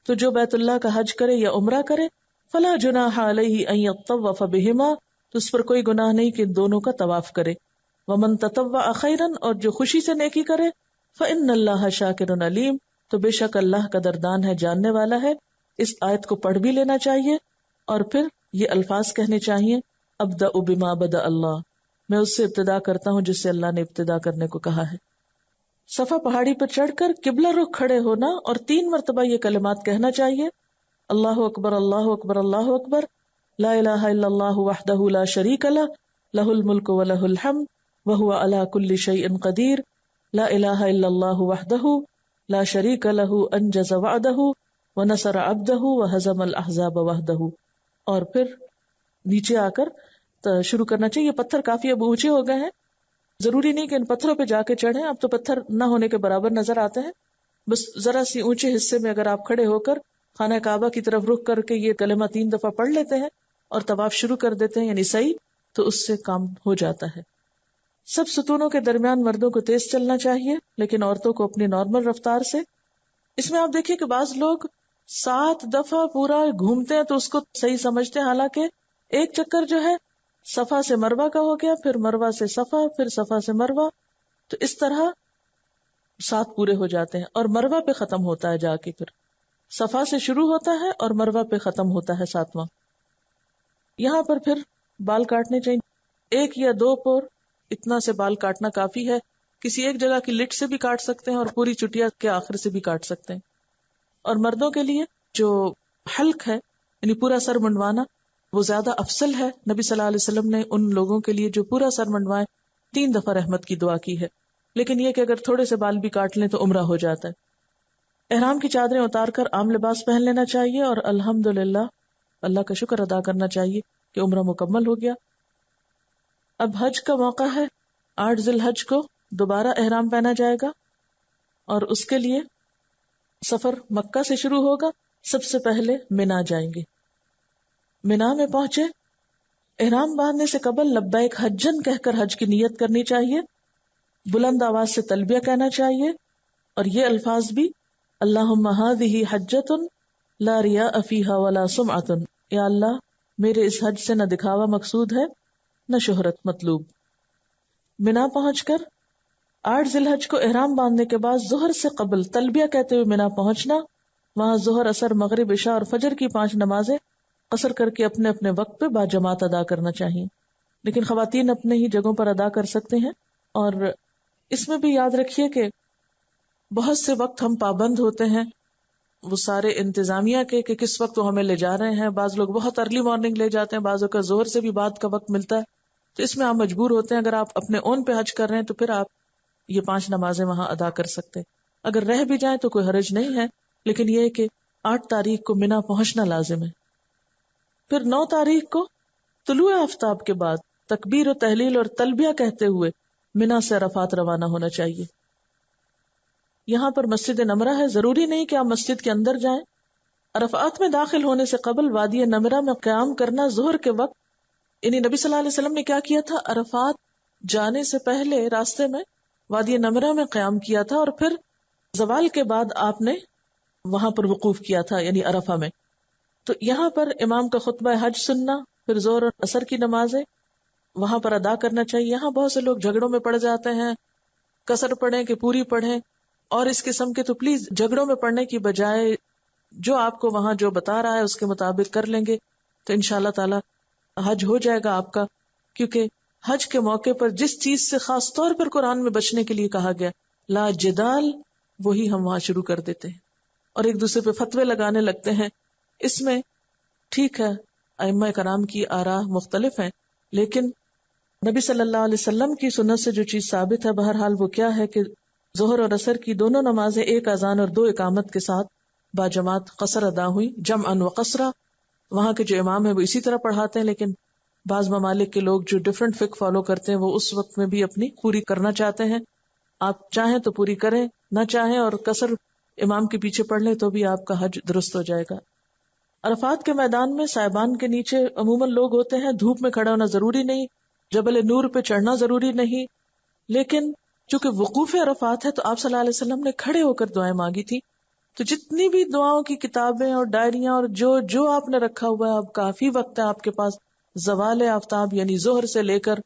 تو جو بیت اللہ کا حج کرے یا عمرہ کرے، فلا جناح علیہ ان یطوف بہما، تو اس پر کوئی گناہ نہیں کہ دونوں کا طواف کرے. ومن تطوع خیرا، اور جو خوشی سے نیکی کرے، فإن اللہ شاکر علیم، تو بے شک اللہ قدردان ہے، جاننے والا ہے. اس آیت کو پڑھ بھی لینا چاہیے اور پھر یہ الفاظ کہنے چاہیے ابدأ بما بدأ اللہ، میں اس سے ابتدا کرتا ہوں جس سے اللہ نے ابتدا کرنے کو کہا ہے. صفا پہاڑی پر چڑھ کر قبلہ رخ کھڑے ہونا اور 3 مرتبہ یہ کلمات کہنا چاہیے اللہ اکبر اللہ اکبر اللہ اکبر، لا الہ الا اللہ وحدہ لا شریک لہ، لہ الملک ولہ الحمد وہو علی کل شیء قدیر، لا الہ الا اللہ وحدہ لا شریک لہ انجز وعدہ ونصر عبدہ وہزم الاحزاب وحدہ. اور پھر نیچے آ کر شروع کرنا چاہیے. یہ پتھر کافی اب اونچے ہو گئے ہیں، ضروری نہیں کہ ان پتھروں پہ جا کے چڑھیں، اب تو پتھر نہ ہونے کے برابر نظر آتے ہیں. بس ذرا سی اونچے حصے میں اگر آپ کھڑے ہو کر خانہ کعبہ کی طرف رخ کر کے یہ کلمہ 3 دفعہ پڑھ لیتے ہیں اور طواف شروع کر دیتے ہیں، یعنی صحیح، تو اس سے کام ہو جاتا ہے. سب ستونوں کے درمیان مردوں کو تیز چلنا چاہیے، لیکن عورتوں کو اپنی نارمل رفتار سے. اس میں آپ دیکھیے کہ بعض لوگ 7 دفعہ پورا گھومتے ہیں تو اس کو صحیح سمجھتے ہیں، حالانکہ ایک چکر جو ہے صفا سے مروہ کا ہو گیا، پھر مروہ سے صفا، پھر صفا سے مروہ، تو اس طرح 7 پورے ہو جاتے ہیں. اور مروہ پہ ختم ہوتا ہے جا کے، پھر صفا سے شروع ہوتا ہے اور مروہ پہ ختم ہوتا ہے 7واں. یہاں پر پھر بال کاٹنے چاہیے، 1 یا 2 پور اتنا سے بال کاٹنا کافی ہے. کسی ایک جگہ کی لٹ سے بھی کاٹ سکتے ہیں اور پوری چٹیا کے آخر سے بھی کاٹ سکتے ہیں. اور مردوں کے لیے جو حلق ہے یعنی پورا سر منڈوانا وہ زیادہ افضل ہے. نبی صلی اللہ علیہ وسلم نے ان لوگوں کے لیے جو پورا سر منڈوائے 3 دفعہ رحمت کی دعا کی ہے، لیکن یہ کہ اگر تھوڑے سے بال بھی کاٹ لیں تو عمرہ ہو جاتا ہے. احرام کی چادریں اتار کر عام لباس پہن لینا چاہیے اور الحمدللہ اللہ کا شکر ادا کرنا چاہیے کہ عمرہ مکمل ہو گیا. اب حج کا موقع ہے، 8 ذی الحج کو دوبارہ احرام پہنا جائے گا اور اس کے لیے سفر مکہ سے شروع ہوگا. سب سے پہلے مینا جائیں گے. مینا میں پہنچے احرام باندھنے سے قبل لبیک حجن کہہ کر حج کی نیت کرنی چاہیے، بلند آواز سے تلبیہ کہنا چاہیے، اور یہ الفاظ بھی اللہم ہذہ حجۃ لا ریاء فیہا ولا سمعۃ، یا اللہ میرے اس حج سے نہ دکھاوا مقصود ہے نہ شہرت مطلوب۔ منا پہنچ کر 8 ذی الحج کو احرام باندھنے کے بعد ظہر سے قبل تلبیہ کہتے ہوئے منا پہنچنا، وہاں ظہر، عصر، مغرب، عشاء اور فجر کی 5 نمازیں قصر کر کے اپنے اپنے وقت پہ باجماعت ادا کرنا چاہیے، لیکن خواتین اپنے ہی جگہوں پر ادا کر سکتے ہیں۔ اور اس میں بھی یاد رکھیے کہ بہت سے وقت ہم پابند ہوتے ہیں وہ سارے انتظامیہ کے کہ کس وقت وہ ہمیں لے جا رہے ہیں، بعض لوگ بہت ارلی مارننگ لے جاتے ہیں، بعضوں کا ظہر سے بھی بعد کا وقت ملتا ہے، تو اس میں آپ مجبور ہوتے ہیں، اگر آپ اپنے اون پہ حج کر رہے ہیں تو پھر آپ یہ 5 نمازیں وہاں ادا کر سکتے، اگر رہ بھی جائیں تو کوئی حرج نہیں ہے، لیکن یہ ہے کہ 8 تاریخ کو منا پہنچنا لازم ہے۔ پھر 9 تاریخ کو طلوع آفتاب کے بعد تکبیر و تحلیل اور تلبیہ کہتے ہوئے منا سے عرفات روانہ ہونا چاہیے۔ یہاں پر مسجد نمرہ ہے، ضروری نہیں کہ آپ مسجد کے اندر جائیں۔ عرفات میں داخل ہونے سے قبل وادی نمرہ میں قیام کرنا ظہر کے وقت، یعنی نبی صلی اللہ علیہ وسلم نے کیا کیا تھا، عرفات جانے سے پہلے راستے میں وادی نمرہ میں قیام کیا تھا، اور پھر زوال کے بعد آپ نے وہاں پر وقوف کیا تھا، یعنی عرفہ میں۔ تو یہاں پر امام کا خطبہ حج سننا، پھر ظہر اور عصر کی نمازیں وہاں پر ادا کرنا چاہیے۔ یہاں بہت سے لوگ جھگڑوں میں پڑ جاتے ہیں، قصر پڑھیں کہ پوری پڑھیں، اور اس قسم کے، تو پلیز جھگڑوں میں پڑھنے کی بجائے جو آپ کو وہاں جو بتا رہا ہے اس کے مطابق کر لیں گے تو انشاءاللہ تعالی حج ہو جائے گا آپ کا، کیونکہ حج کے موقع پر جس چیز سے خاص طور پر قرآن میں بچنے کے لیے کہا گیا لا جدال، وہی ہم وہاں شروع کر دیتے ہیں اور ایک دوسرے پہ فتوے لگانے لگتے ہیں۔ اس میں ٹھیک ہے ائمہ کرام کی آراء مختلف ہیں، لیکن نبی صلی اللہ علیہ وسلم کی سنت سے جو چیز ثابت ہے بہرحال وہ کیا ہے کہ ظہر اور عصر کی دونوں نمازیں 1 اذان اور 2 اقامت کے ساتھ باجماعت قصر ادا ہوئی، جمعا و قصرا۔ وہاں کے جو امام ہیں وہ اسی طرح پڑھاتے ہیں، لیکن بعض ممالک کے لوگ جو ڈفرینٹ فقہ فالو کرتے ہیں وہ اس وقت میں بھی اپنی پوری کرنا چاہتے ہیں۔ آپ چاہیں تو پوری کریں، نہ چاہیں اور قصر امام کے پیچھے پڑھ لیں تو بھی آپ کا حج درست ہو جائے گا۔ عرفات کے میدان میں سائبان کے نیچے عموماً لوگ ہوتے ہیں، دھوپ میں کھڑا ہونا ضروری نہیں، جبل نور پہ چڑھنا ضروری نہیں، لیکن چونکہ وقوف عرفات ہے تو آپ صلی اللہ علیہ وسلم نے کھڑے ہو کر دعائیں مانگی تھی، تو جتنی بھی دعاؤں کی کتابیں اور ڈائریاں اور جو آپ نے رکھا ہوا ہے، اب کافی وقت ہے آپ کے پاس، زوال آفتاب یعنی ظہر سے لے کر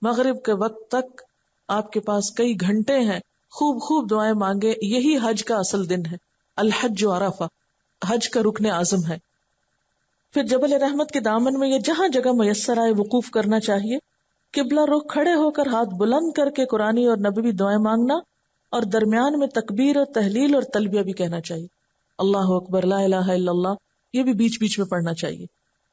مغرب کے وقت تک آپ کے پاس کئی گھنٹے ہیں، خوب دعائیں مانگے، یہی حج کا اصل دن ہے، الحج عرفہ، حج کا رکن اعظم ہے۔ پھر جبل رحمت کے دامن میں یا جہاں جگہ میسر آئے وقوف کرنا چاہیے، قبلہ رخ کھڑے ہو کر ہاتھ بلند کر کے قرآنی اور نبوی دعائیں مانگنا، اور درمیان میں تکبیر اور تحلیل اور تلبیہ بھی کہنا چاہیے، اللہ اکبر، لا الہ الا اللہ، یہ بھی بیچ بیچ میں پڑھنا چاہیے۔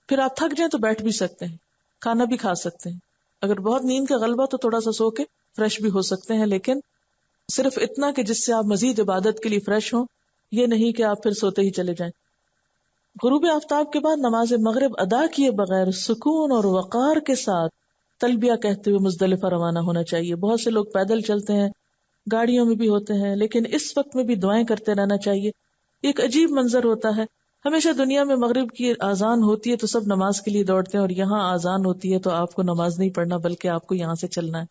پھر آپ تھک جائیں تو بیٹھ بھی سکتے ہیں، کھانا بھی کھا سکتے ہیں، اگر بہت نیند کا غلبہ تو تھوڑا سا سو کے فریش بھی ہو سکتے ہیں، لیکن صرف اتنا کہ جس سے آپ مزید عبادت کے لیے فریش ہوں، یہ نہیں کہ آپ پھر سوتے ہی چلے جائیں۔ غروب آفتاب کے بعد نماز مغرب ادا کیے بغیر سکون اور وقار کے ساتھ تلبیہ کہتے ہوئے مزدلفہ روانہ ہونا چاہیے۔ بہت سے لوگ پیدل چلتے ہیں، گاڑیوں میں بھی ہوتے ہیں، لیکن اس وقت میں بھی دعائیں کرتے رہنا چاہیے۔ ایک عجیب منظر ہوتا ہے، ہمیشہ دنیا میں مغرب کی اذان ہوتی ہے تو سب نماز کے لیے دوڑتے ہیں، اور یہاں اذان ہوتی ہے تو آپ کو نماز نہیں پڑھنا بلکہ آپ کو یہاں سے چلنا ہے۔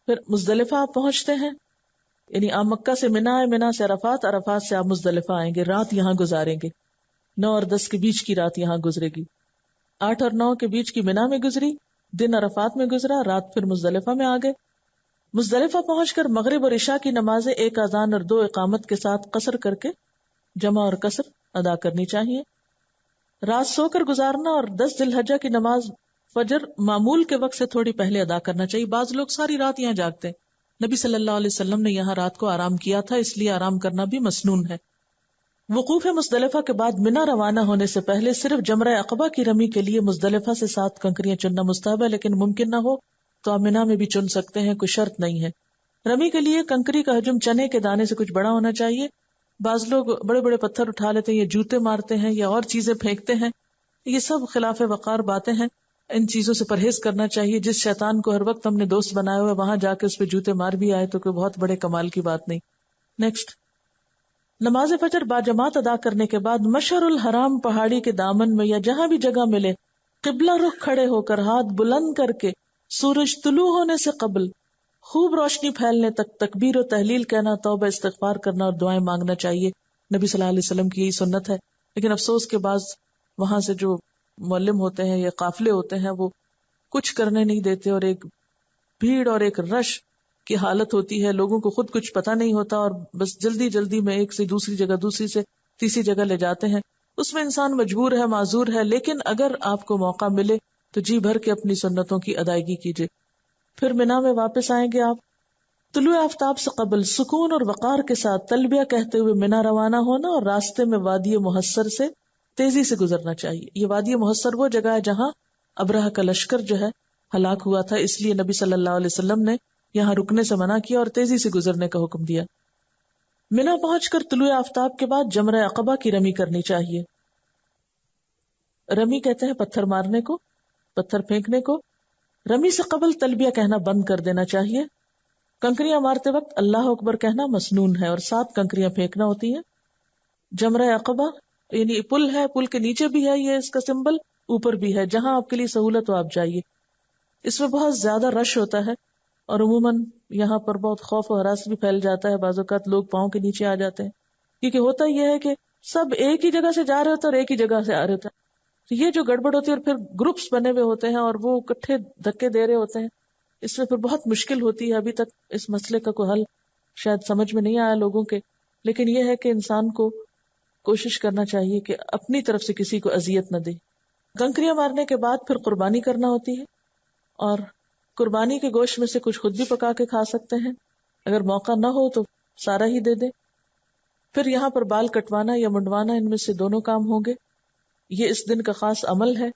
پھر مزدلفہ آپ پہنچتے ہیں، یعنی آپ مکہ سے منا ہے، منا سے عرفات، عرفات سے آپ مزدلفہ آئیں گے، رات یہاں گزاریں گے، 9 اور 10 کے بیچ کی رات یہاں گزرے گی، 8 اور 9 کے بیچ کی منا میں گزری، دن عرفات میں گزرا، رات پھر مزدلفہ میں آ گئے۔ مزدلفہ پہنچ کر مغرب اور عشاء کی نمازیں 1 اذان اور 2 اقامت کے ساتھ قصر کر کے جمع اور قصر ادا کرنی چاہیے۔ رات سو کر گزارنا اور 10 ذی الحجہ کی نماز فجر معمول کے وقت سے تھوڑی پہلے ادا کرنا چاہیے۔ بعض لوگ ساری رات یہاں جاگتے ہیں، نبی صلی اللہ علیہ وسلم نے یہاں رات کو آرام کیا تھا، اس لیے آرام کرنا بھی مسنون ہے۔ وقوف مزدلفہ کے بعد منا روانہ ہونے سے پہلے صرف جمرہ عقبہ کی رمی کے لیے مزدلفہ سے 7 کنکریاں چننا مستحب ہے، لیکن ممکن نہ ہو تو آپ منا میں بھی چن سکتے ہیں، کوئی شرط نہیں ہے۔ رمی کے لیے کنکری کا حجم چنے کے دانے سے کچھ بڑا ہونا چاہیے۔ بعض لوگ بڑے بڑے پتھر اٹھا لیتے ہیں، یا جوتے مارتے ہیں، یا اور چیزیں پھینکتے ہیں، یہ سب خلاف وقار باتیں ہیں، ان چیزوں سے پرہیز کرنا چاہیے۔ جس شیطان کو ہر وقت ہم نے دوست بنایا ہوا ہے وہاں جا کے اس پہ جوتے مار بھی آئے تو کوئی بہت بڑے کمال کی بات نہیں۔ نیکسٹ، نماز فجر باجماعت ادا کرنے کے بعد مشعر الحرام پہاڑی کے دامن میں یا جہاں بھی جگہ ملے قبلہ رخ کھڑے ہو کر ہاتھ بلند کر کے سورج طلوع ہونے سے قبل خوب روشنی پھیلنے تک تکبیر و تحلیل کہنا، توبہ استغفار کرنا اور دعائیں مانگنا چاہیے. نبی صلی اللہ علیہ وسلم کی یہی سنت ہے. لیکن افسوس کے بعد وہاں سے جو معلم ہوتے ہیں یا قافلے ہوتے ہیں وہ کچھ کرنے نہیں دیتے، اور ایک بھیڑ اور ایک رش کی حالت ہوتی ہے. لوگوں کو خود کچھ پتہ نہیں ہوتا اور بس جلدی جلدی میں ایک سے دوسری جگہ، دوسری سے تیسری جگہ لے جاتے ہیں. اس میں انسان مجبور ہے، معذور ہے. لیکن اگر آپ کو موقع ملے تو جی بھر کے اپنی سنتوں کی ادائیگی کیجیے. پھر مینا میں واپس آئیں گے آپ. طلوع آفتاب سے قبل سکون اور وقار کے ساتھ تلبیہ کہتے ہوئے مینا روانہ ہونا، اور راستے میں وادی محصر سے تیزی سے گزرنا چاہیے. یہ وادی محصر وہ جگہ ہے جہاں ابرہہ کا لشکر جو ہے ہلاک ہوا تھا، اس لیے نبی صلی اللہ علیہ وسلم نے یہاں رکنے سے منع کیا اور تیزی سے گزرنے کا حکم دیا. مینا پہنچ کر طلوع آفتاب کے بعد جمرہ عقبہ کی رمی کرنی چاہیے. رمی کہتے ہیں پتھر مارنے کو، پتھر پھینکنے کو. رمی سے قبل تلبیہ کہنا بند کر دینا چاہیے. کنکریاں مارتے وقت اللہ اکبر کہنا مسنون ہے اور 7 کنکریاں پھینکنا ہوتی ہیں. جمرہ عقبہ یعنی پل ہے، پل کے نیچے بھی ہے یہ اس کا سمبل، اوپر بھی ہے. جہاں آپ کے لیے سہولت ہو آپ جائیے. اس میں بہت زیادہ رش ہوتا ہے اور عموماً یہاں پر بہت خوف و ہراس بھی پھیل جاتا ہے. بعض اوقات لوگ پاؤں کے نیچے آ جاتے ہیں، کیونکہ ہوتا یہ ہے کہ سب ایک ہی جگہ سے جا رہے ہوتے ہیں اور ایک ہی جگہ سے آ رہے ہوتے ہیں. تو یہ جو گڑبڑ ہوتی ہے، اور پھر گروپس بنے ہوئے ہوتے ہیں اور وہ اکٹھے دھکے دے رہے ہوتے ہیں، اس میں پھر بہت مشکل ہوتی ہے. ابھی تک اس مسئلے کا کوئی حل شاید سمجھ میں نہیں آیا لوگوں کے. لیکن یہ ہے کہ انسان کو کوشش کرنا چاہیے کہ اپنی طرف سے کسی کو اذیت نہ دے. کنکریاں مارنے کے بعد پھر قربانی کرنا ہوتی ہے، اور قربانی کے گوشت میں سے کچھ خود بھی پکا کے کھا سکتے ہیں. اگر موقع نہ ہو تو سارا ہی دے دیں. پھر یہاں پر بال کٹوانا یا منڈوانا، ان میں سے دونوں کام ہوں گے. یہ اس دن کا خاص عمل ہے.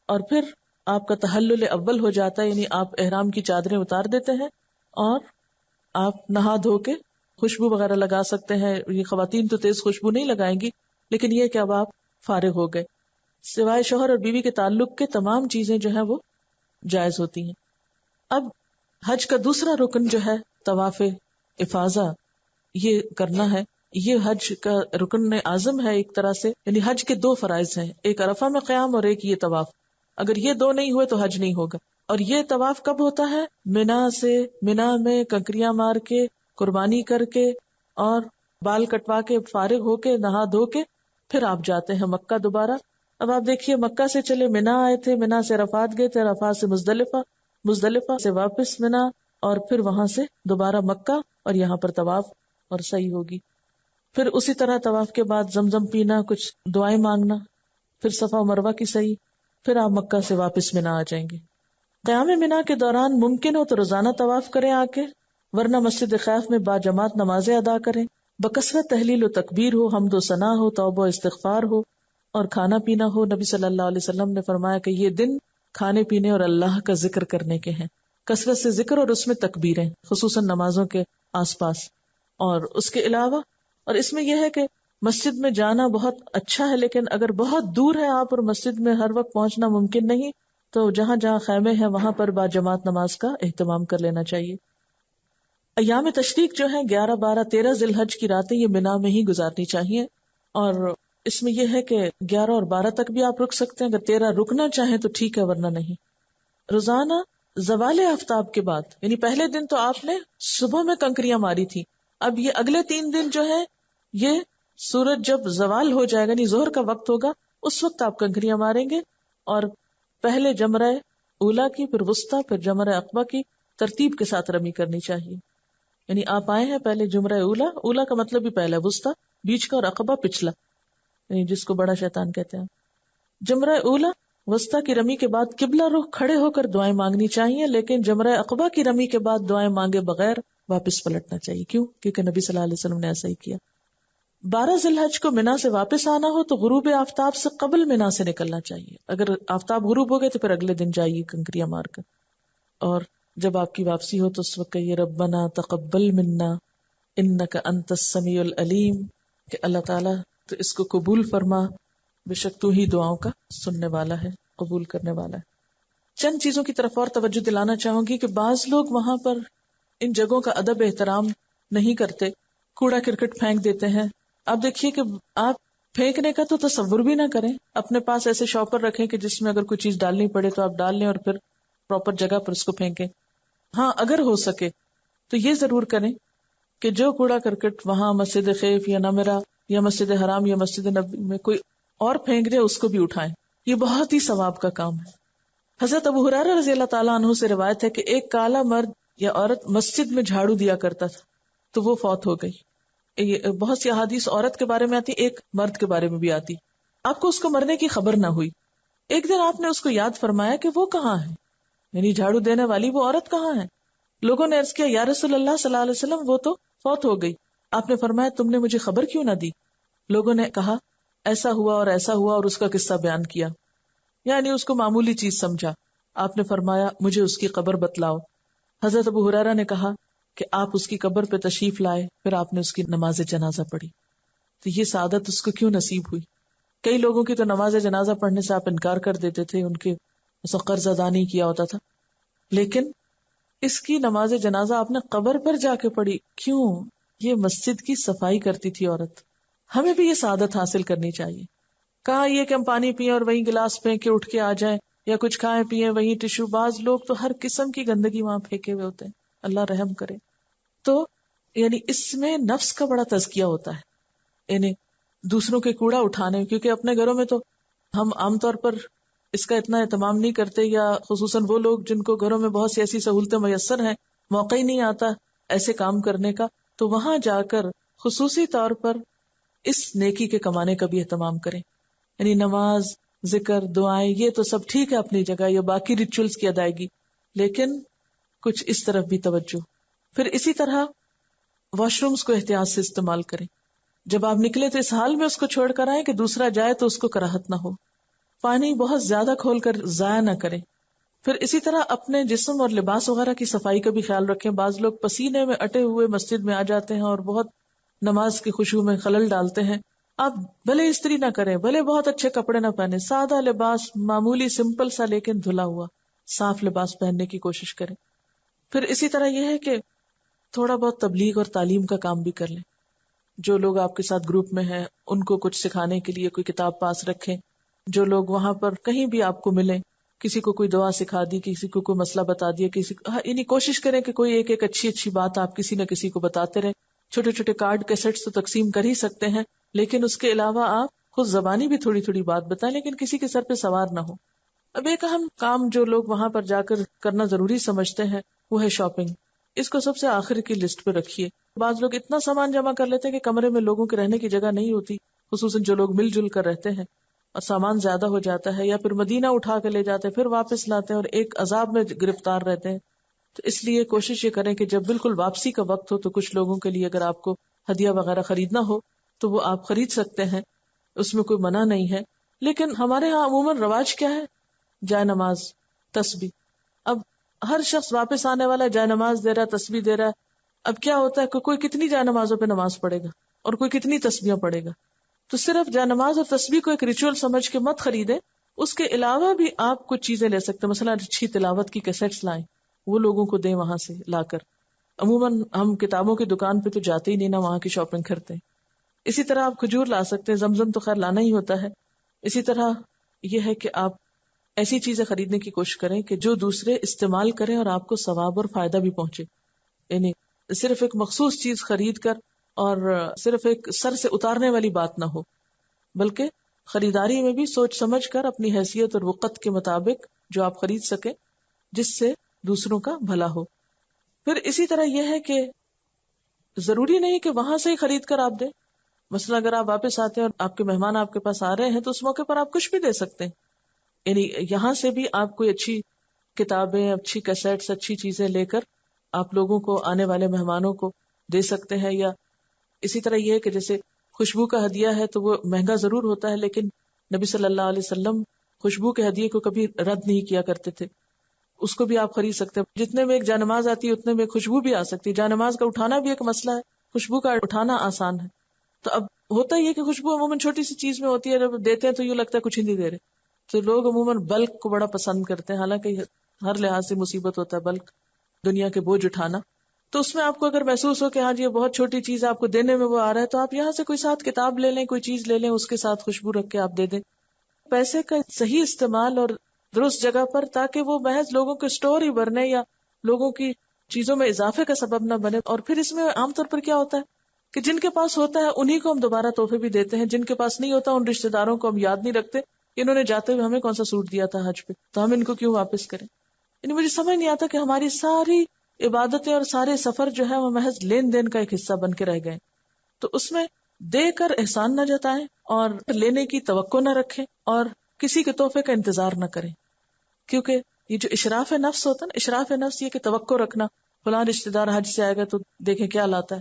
اور پھر آپ کا تحلل اول ہو جاتا ہے، یعنی آپ احرام کی چادریں اتار دیتے ہیں اور آپ نہا دھو کے خوشبو وغیرہ لگا سکتے ہیں. یہ خواتین تو تیز خوشبو نہیں لگائیں گی، لیکن یہ کہ اب آپ فارغ ہو گئے. سوائے شوہر اور بیوی کے تعلق کے تمام چیزیں جو ہیں وہ جائز ہوتی ہیں. اب حج کا دوسرا رکن جو ہے طواف افاضہ، یہ کرنا ہے. یہ حج کا رکن اعظم ہے ایک طرح سے. یعنی حج کے 2 فرائض ہیں، ایک عرفہ میں قیام اور ایک یہ طواف. اگر یہ 2 نہیں ہوئے تو حج نہیں ہوگا. اور یہ طواف کب ہوتا ہے؟ منا میں کنکریاں مار کے، قربانی کر کے اور بال کٹوا کے فارغ ہو کے نہا دھو کے پھر آپ جاتے ہیں مکہ دوبارہ. اب آپ دیکھیے، مکہ سے چلے منا آئے تھے، منا سے عرفات گئے تھے، عرفات سے مزدلفہ سے واپس منا، اور پھر وہاں سے دوبارہ مکہ، اور یہاں پر طواف اور سعی ہوگی. پھر اسی طرح طواف کے بعد زمزم پینا، کچھ دعائیں مانگنا، پھر صفا و مروہ کی سعی، پھر آپ مکہ سے واپس منا آ جائیں گے. قیام منا کے دوران ممکن ہو تو روزانہ طواف کریں آ کے، ورنہ مسجد خیف میں با جماعت نمازیں ادا کریں. بکثرت تحلیل و تکبیر ہو، حمد و ثنا ہو، توبہ و استغفار ہو، اور کھانا پینا ہو. نبی صلی اللہ علیہ وسلم نے فرمایا کہ یہ دن کھانے پینے اور اللہ کا ذکر کرنے کے ہیں. کثرت سے ذکر اور اس میں تکبیریں، خصوصاً نمازوں کے آس پاس. اور اس کے علاوہ، اور اس میں یہ ہے کہ مسجد میں جانا بہت اچھا ہے، لیکن اگر بہت دور ہے آپ اور مسجد میں ہر وقت پہنچنا ممکن نہیں، تو جہاں جہاں خیمے ہیں وہاں پر با جماعت نماز کا اہتمام کر لینا چاہیے. ایام تشریق جو ہیں 11، 12، 13 ذی الحج کی راتیں یہ منا میں ہی گزارنی چاہیے. اور اس میں یہ ہے کہ 11 اور 12 تک بھی آپ رک سکتے ہیں. اگر 13 رکنا چاہیں تو ٹھیک ہے، ورنہ نہیں. روزانہ زوال آفتاب کے بعد، یعنی پہلے دن تو آپ نے صبح میں کنکریاں ماری تھی، اب یہ اگلے 3 دن جو ہے یہ سورج جب زوال ہو جائے گا، یعنی ظہر کا وقت ہوگا، اس وقت آپ کنکریاں ماریں گے. اور پہلے جمرہ اولا کی، پھر وسطی، پھر جمرہ عقبہ کی ترتیب کے ساتھ رمی کرنی چاہیے. یعنی آپ آئے ہیں پہلے جمرہ اولا کا مطلب بھی پہلا، وسطی بیچ کا، اور عقبہ پچھلا، یعنی جس کو بڑا شیطان کہتے ہیں. جمرہ اولا وسطی کی رمی کے بعد قبلہ رخ کھڑے ہو کر دعائیں مانگنی چاہیے، لیکن جمرہ عقبہ کی رمی کے بعد دعائیں مانگے بغیر واپس پلٹنا چاہیے. کیوں؟ کیونکہ نبی صلی اللہ علیہ وسلم نے ایسا ہی کیا. 12 ذی الحج کو منا سے واپس آنا ہو تو غروب آفتاب سے قبل منا سے نکلنا چاہیے. اگر آفتاب غروب ہو گئے تو پھر اگلے دن جائیے کنکریاں مار کر. اور جب آپ کی واپسی ہو تو اس وقت کہیے ربنا تقبل منا انک انت السمیع العلیم، کہ اللہ تعالیٰ تو اس کو قبول فرما، بے شک تو ہی دعاؤں کا سننے والا ہے، قبول کرنے والا ہے. چند چیزوں کی طرف اور توجہ دلانا چاہوں گی کہ بعض لوگ وہاں پر ان جگہوں کا ادب احترام نہیں کرتے، کوڑا کرکٹ پھینک دیتے ہیں. آپ دیکھیے کہ آپ پھینکنے کا تو تصور بھی نہ کریں، اپنے پاس ایسے شاپر رکھیں کہ جس میں اگر کوئی چیز ڈالنی پڑے تو آپ ڈال لیں اور پھر پراپر جگہ پر اس کو پھینکیں. ہاں اگر ہو سکے تو یہ ضرور کریں کہ جو کوڑا کرکٹ وہاں مسجد خیف یا نمرہ یا مسجد حرام یا مسجد نبی میں کوئی اور پھینک دے اس کو بھی اٹھائیں. یہ بہت ہی ثواب کا کام ہے. حضرت ابو ہریرہ رضی اللہ تعالیٰ عنہ سے روایت ہے کہ ایک کالا مرد یا عورت مسجد میں جھاڑو دیا کرتا تھا تو وہ فوت ہو گئی. یہ بہت سی احادیث عورت کے بارے میں آتی، ایک مرد کے بارے میں بھی آتی. آپ کو اس کو مرنے کی خبر نہ ہوئی. ایک دن آپ نے اس کو یاد فرمایا کہ وہ کہاں ہے، یعنی جھاڑو دینے والی وہ عورت کہاں ہے. لوگوں نے عرض کیا یا رسول اللہ صلی اللہ علیہ وسلم وہ تو فوت ہو گئی. آپ نے فرمایا تم نے مجھے خبر کیوں نہ دی؟ لوگوں نے کہا ایسا ہوا اور ایسا ہوا اور اس کا قصہ بیان کیا، یعنی اس کو معمولی چیز سمجھا. آپ نے فرمایا مجھے اس کی قبر بتلاؤ. حضرت ابو ہریرہ نے کہا کہ آپ اس کی قبر پہ تشریف لائے، پھر آپ نے اس کی نماز جنازہ پڑھی. تو یہ سعادت اس کو کیوں نصیب ہوئی؟ کئی لوگوں کی تو نماز جنازہ پڑھنے سے آپ انکار کر دیتے تھے، ان کے قرض ادا نہیں کیا ہوتا تھا، لیکن اس کی نماز جنازہ آپ نے قبر پر جا کے پڑھی. کیوں؟ یہ مسجد کی صفائی کرتی تھی عورت. ہمیں بھی یہ سعادت حاصل کرنی چاہیے. کہاں یہ کہ ہم پانی پیئیں اور وہیں گلاس پھینک کے اٹھ کے آ جائیں، یا کچھ کھائیں پیئیں وہیں ٹشو. بعض لوگ تو ہر قسم کی گندگی وہاں پھینکے ہوئے ہوتے ہیں، اللہ رحم کرے. تو یعنی اس میں نفس کا بڑا تزکیہ ہوتا ہے، یعنی دوسروں کے کوڑا اٹھانے، کیونکہ اپنے گھروں میں تو ہم عام طور پر اس کا اتنا اہتمام نہیں کرتے، یا خصوصاً وہ لوگ جن کو گھروں میں بہت سی ایسی سہولتیں میسر ہیں، موقع ہی نہیں آتا ایسے کام کرنے کا. تو وہاں جا کر خصوصی طور پر اس نیکی کے کمانے کا بھی اہتمام کریں. یعنی نماز، ذکر، دعائیں یہ تو سب ٹھیک ہے اپنی جگہ، یا باقی ریچولز کی ادائیگی، لیکن کچھ اس طرف بھی توجہ. پھر اسی طرح واش رومز کو احتیاط سے استعمال کریں. جب آپ نکلے تو اس حال میں اس کو چھوڑ کر آئیں کہ دوسرا جائے تو اس کو کراہت نہ ہو. پانی بہت زیادہ کھول کر ضائع نہ کریں. پھر اسی طرح اپنے جسم اور لباس وغیرہ کی صفائی کا بھی خیال رکھیں. بعض لوگ پسینے میں اٹے ہوئے مسجد میں آ جاتے ہیں اور بہت نماز کی خشوع میں خلل ڈالتے ہیں. آپ بھلے استری نہ کریں، بھلے بہت اچھے کپڑے نہ پہنے، سادہ لباس، معمولی سمپل سا لیکن دھلا ہوا صاف لباس پہننے کی کوشش کریں. پھر اسی طرح یہ ہے کہ تھوڑا بہت تبلیغ اور تعلیم کا کام بھی کر لیں. جو لوگ آپ کے ساتھ گروپ میں ہیں ان کو کچھ سکھانے کے لیے کوئی کتاب پاس رکھیں. جو لوگ وہاں پر کہیں بھی آپ کو ملیں، کسی کو کوئی دعا سکھا دی، کسی کو کوئی مسئلہ بتا دیا، کسی کو یعنی کوشش کریں کہ کوئی ایک اچھی بات آپ کسی نہ کسی کو بتاتے رہیں. چھوٹے چھوٹے کارڈ کیسٹس تو تقسیم کر ہی سکتے ہیں، لیکن اس کے علاوہ آپ خود زبانی بھی تھوڑی تھوڑی بات بتائیں، لیکن کسی کے سر پہ سوار نہ ہو. اب ایک اہم کام جو لوگ وہاں پر جا کر کرنا ضروری سمجھتے ہیں وہ ہے شاپنگ. اس کو سب سے آخر کی لسٹ پہ رکھیے. بعض لوگ اتنا سامان جمع کر لیتے ہیں کہ کمرے میں لوگوں کے رہنے کی جگہ نہیں ہوتی، خصوصاً جو لوگ مل جل کر رہتے ہیں، اور سامان زیادہ ہو جاتا ہے، یا پھر مدینہ اٹھا کے لے جاتے ہیں پھر واپس لاتے ہیں اور ایک عذاب میں گرفتار رہتے ہیں. تو اس لیے کوشش یہ کریں کہ جب بالکل واپسی کا وقت ہو تو کچھ لوگوں کے لیے اگر آپ کو ہدیہ وغیرہ خریدنا ہو تو وہ آپ خرید سکتے ہیں، اس میں کوئی منع نہیں ہے. لیکن ہمارے ہاں عموماً رواج کیا ہے؟ جائے نماز، تسبیح. اب ہر شخص واپس آنے والا جائے نماز دے رہا ہے، تسبیح دے رہا ہے. اب کیا ہوتا ہے کہ کوئی کتنی جائے نمازوں پہ نماز پڑھے گا اور کوئی کتنی تسبیحیں پڑھے گا. تو صرف جائے نماز اور تسبیح کو ایک ریچول سمجھ کے مت خریدیں، اس کے علاوہ بھی آپ کچھ چیزیں لے سکتے ہیں. مثلا اچھی تلاوت کی کیسٹس لائیں، وہ لوگوں کو دیں وہاں سے لا کر. عموماً ہم کتابوں کی دکان پہ تو جاتے ہی نہیں نا، وہاں کی شاپنگ کرتے ہیں. اسی طرح آپ کھجور لا سکتے ہیں، زمزم تو خیر لانا ہی ہوتا ہے. اسی طرح یہ ہے کہ آپ ایسی چیزیں خریدنے کی کوشش کریں کہ جو دوسرے استعمال کریں اور آپ کو ثواب اور فائدہ بھی پہنچے. یعنی صرف ایک مخصوص چیز خرید کر اور صرف ایک سر سے اتارنے والی بات نہ ہو، بلکہ خریداری میں بھی سوچ سمجھ کر اپنی حیثیت اور وقت کے مطابق جو آپ خرید سکیں جس سے دوسروں کا بھلا ہو. پھر اسی طرح یہ ہے کہ ضروری نہیں کہ وہاں سے ہی خرید کر آپ دیں. مثلا اگر آپ واپس آتے ہیں اور آپ کے مہمان آپ کے پاس آ رہے ہیں تو اس موقع پر آپ کچھ بھی دے سکتے ہیں. یعنی یہاں سے بھی آپ کوئی اچھی کتابیں، اچھی کیسٹس، اچھی چیزیں لے کر آپ لوگوں کو، آنے والے مہمانوں کو دے سکتے ہیں. یا اسی طرح یہ ہے کہ جیسے خوشبو کا ہدیہ ہے تو وہ مہنگا ضرور ہوتا ہے، لیکن نبی صلی اللہ علیہ وسلم خوشبو کے ہدیے کو کبھی رد نہیں کیا کرتے تھے. اس کو بھی آپ خرید سکتے ہیں. جتنے میں ایک جانماز آتی ہے اتنے میں خوشبو بھی آ سکتی ہے. جانماز کا اٹھانا بھی ایک مسئلہ ہے، خوشبو کا اٹھانا آسان ہے. تو اب ہوتا یہ کہ خوشبو عموماً چھوٹی سی چیز میں ہوتی ہے، جب دیتے ہیں تو یوں لگتا ہے کچھ ہی نہیں دے رہے. تو لوگ عموماً بلک کو بڑا پسند کرتے ہیں، حالانکہ ہر لحاظ سے مصیبت ہوتا ہے بلک، دنیا کے بوجھ اٹھانا. تو اس میں آپ کو اگر محسوس ہو کہ ہاں جی یہ بہت چھوٹی چیز آپ کو دینے میں وہ آ رہا ہے، تو آپ یہاں سے کوئی ساتھ کتاب لے لیں، کوئی چیز لے لیں، اس کے ساتھ خوشبو رکھ کے آپ دے دیں. پیسے کا صحیح استعمال اور درست جگہ پر، تاکہ وہ محض لوگوں کے اسٹور ہی بھرنے یا لوگوں کی چیزوں میں اضافے کا سبب نہ بنے. اور پھر اس میں عام طور پر کیا ہوتا ہے کہ جن کے پاس ہوتا ہے انہی کو ہم دوبارہ تحفے بھی دیتے ہیں، جن کے پاس نہیں ہوتا ان رشتہ داروں کو ہم یاد نہیں رکھتے کہ انہوں نے جاتے ہوئے ہمیں کون سا سوٹ دیا تھا حج پہ، تو ہم ان کو کیوں واپس کریں. یعنی مجھے سمجھ نہیں آتا کہ ہماری ساری عبادتیں اور سارے سفر جو ہے وہ محض لین دین کا ایک حصہ بن کے رہ گئے. تو اس میں دے کر احسان نہ جتائیں اور لینے کی توقع نہ رکھیں اور کسی کے تحفے کا انتظار نہ کریں. کیونکہ یہ جو اشراف نفس ہوتا ہے نا، اشراف نفس یہ کہ توقع رکھنا فلاں رشتہ دار حج سے آئے گا تو دیکھیں کیا لاتا ہے،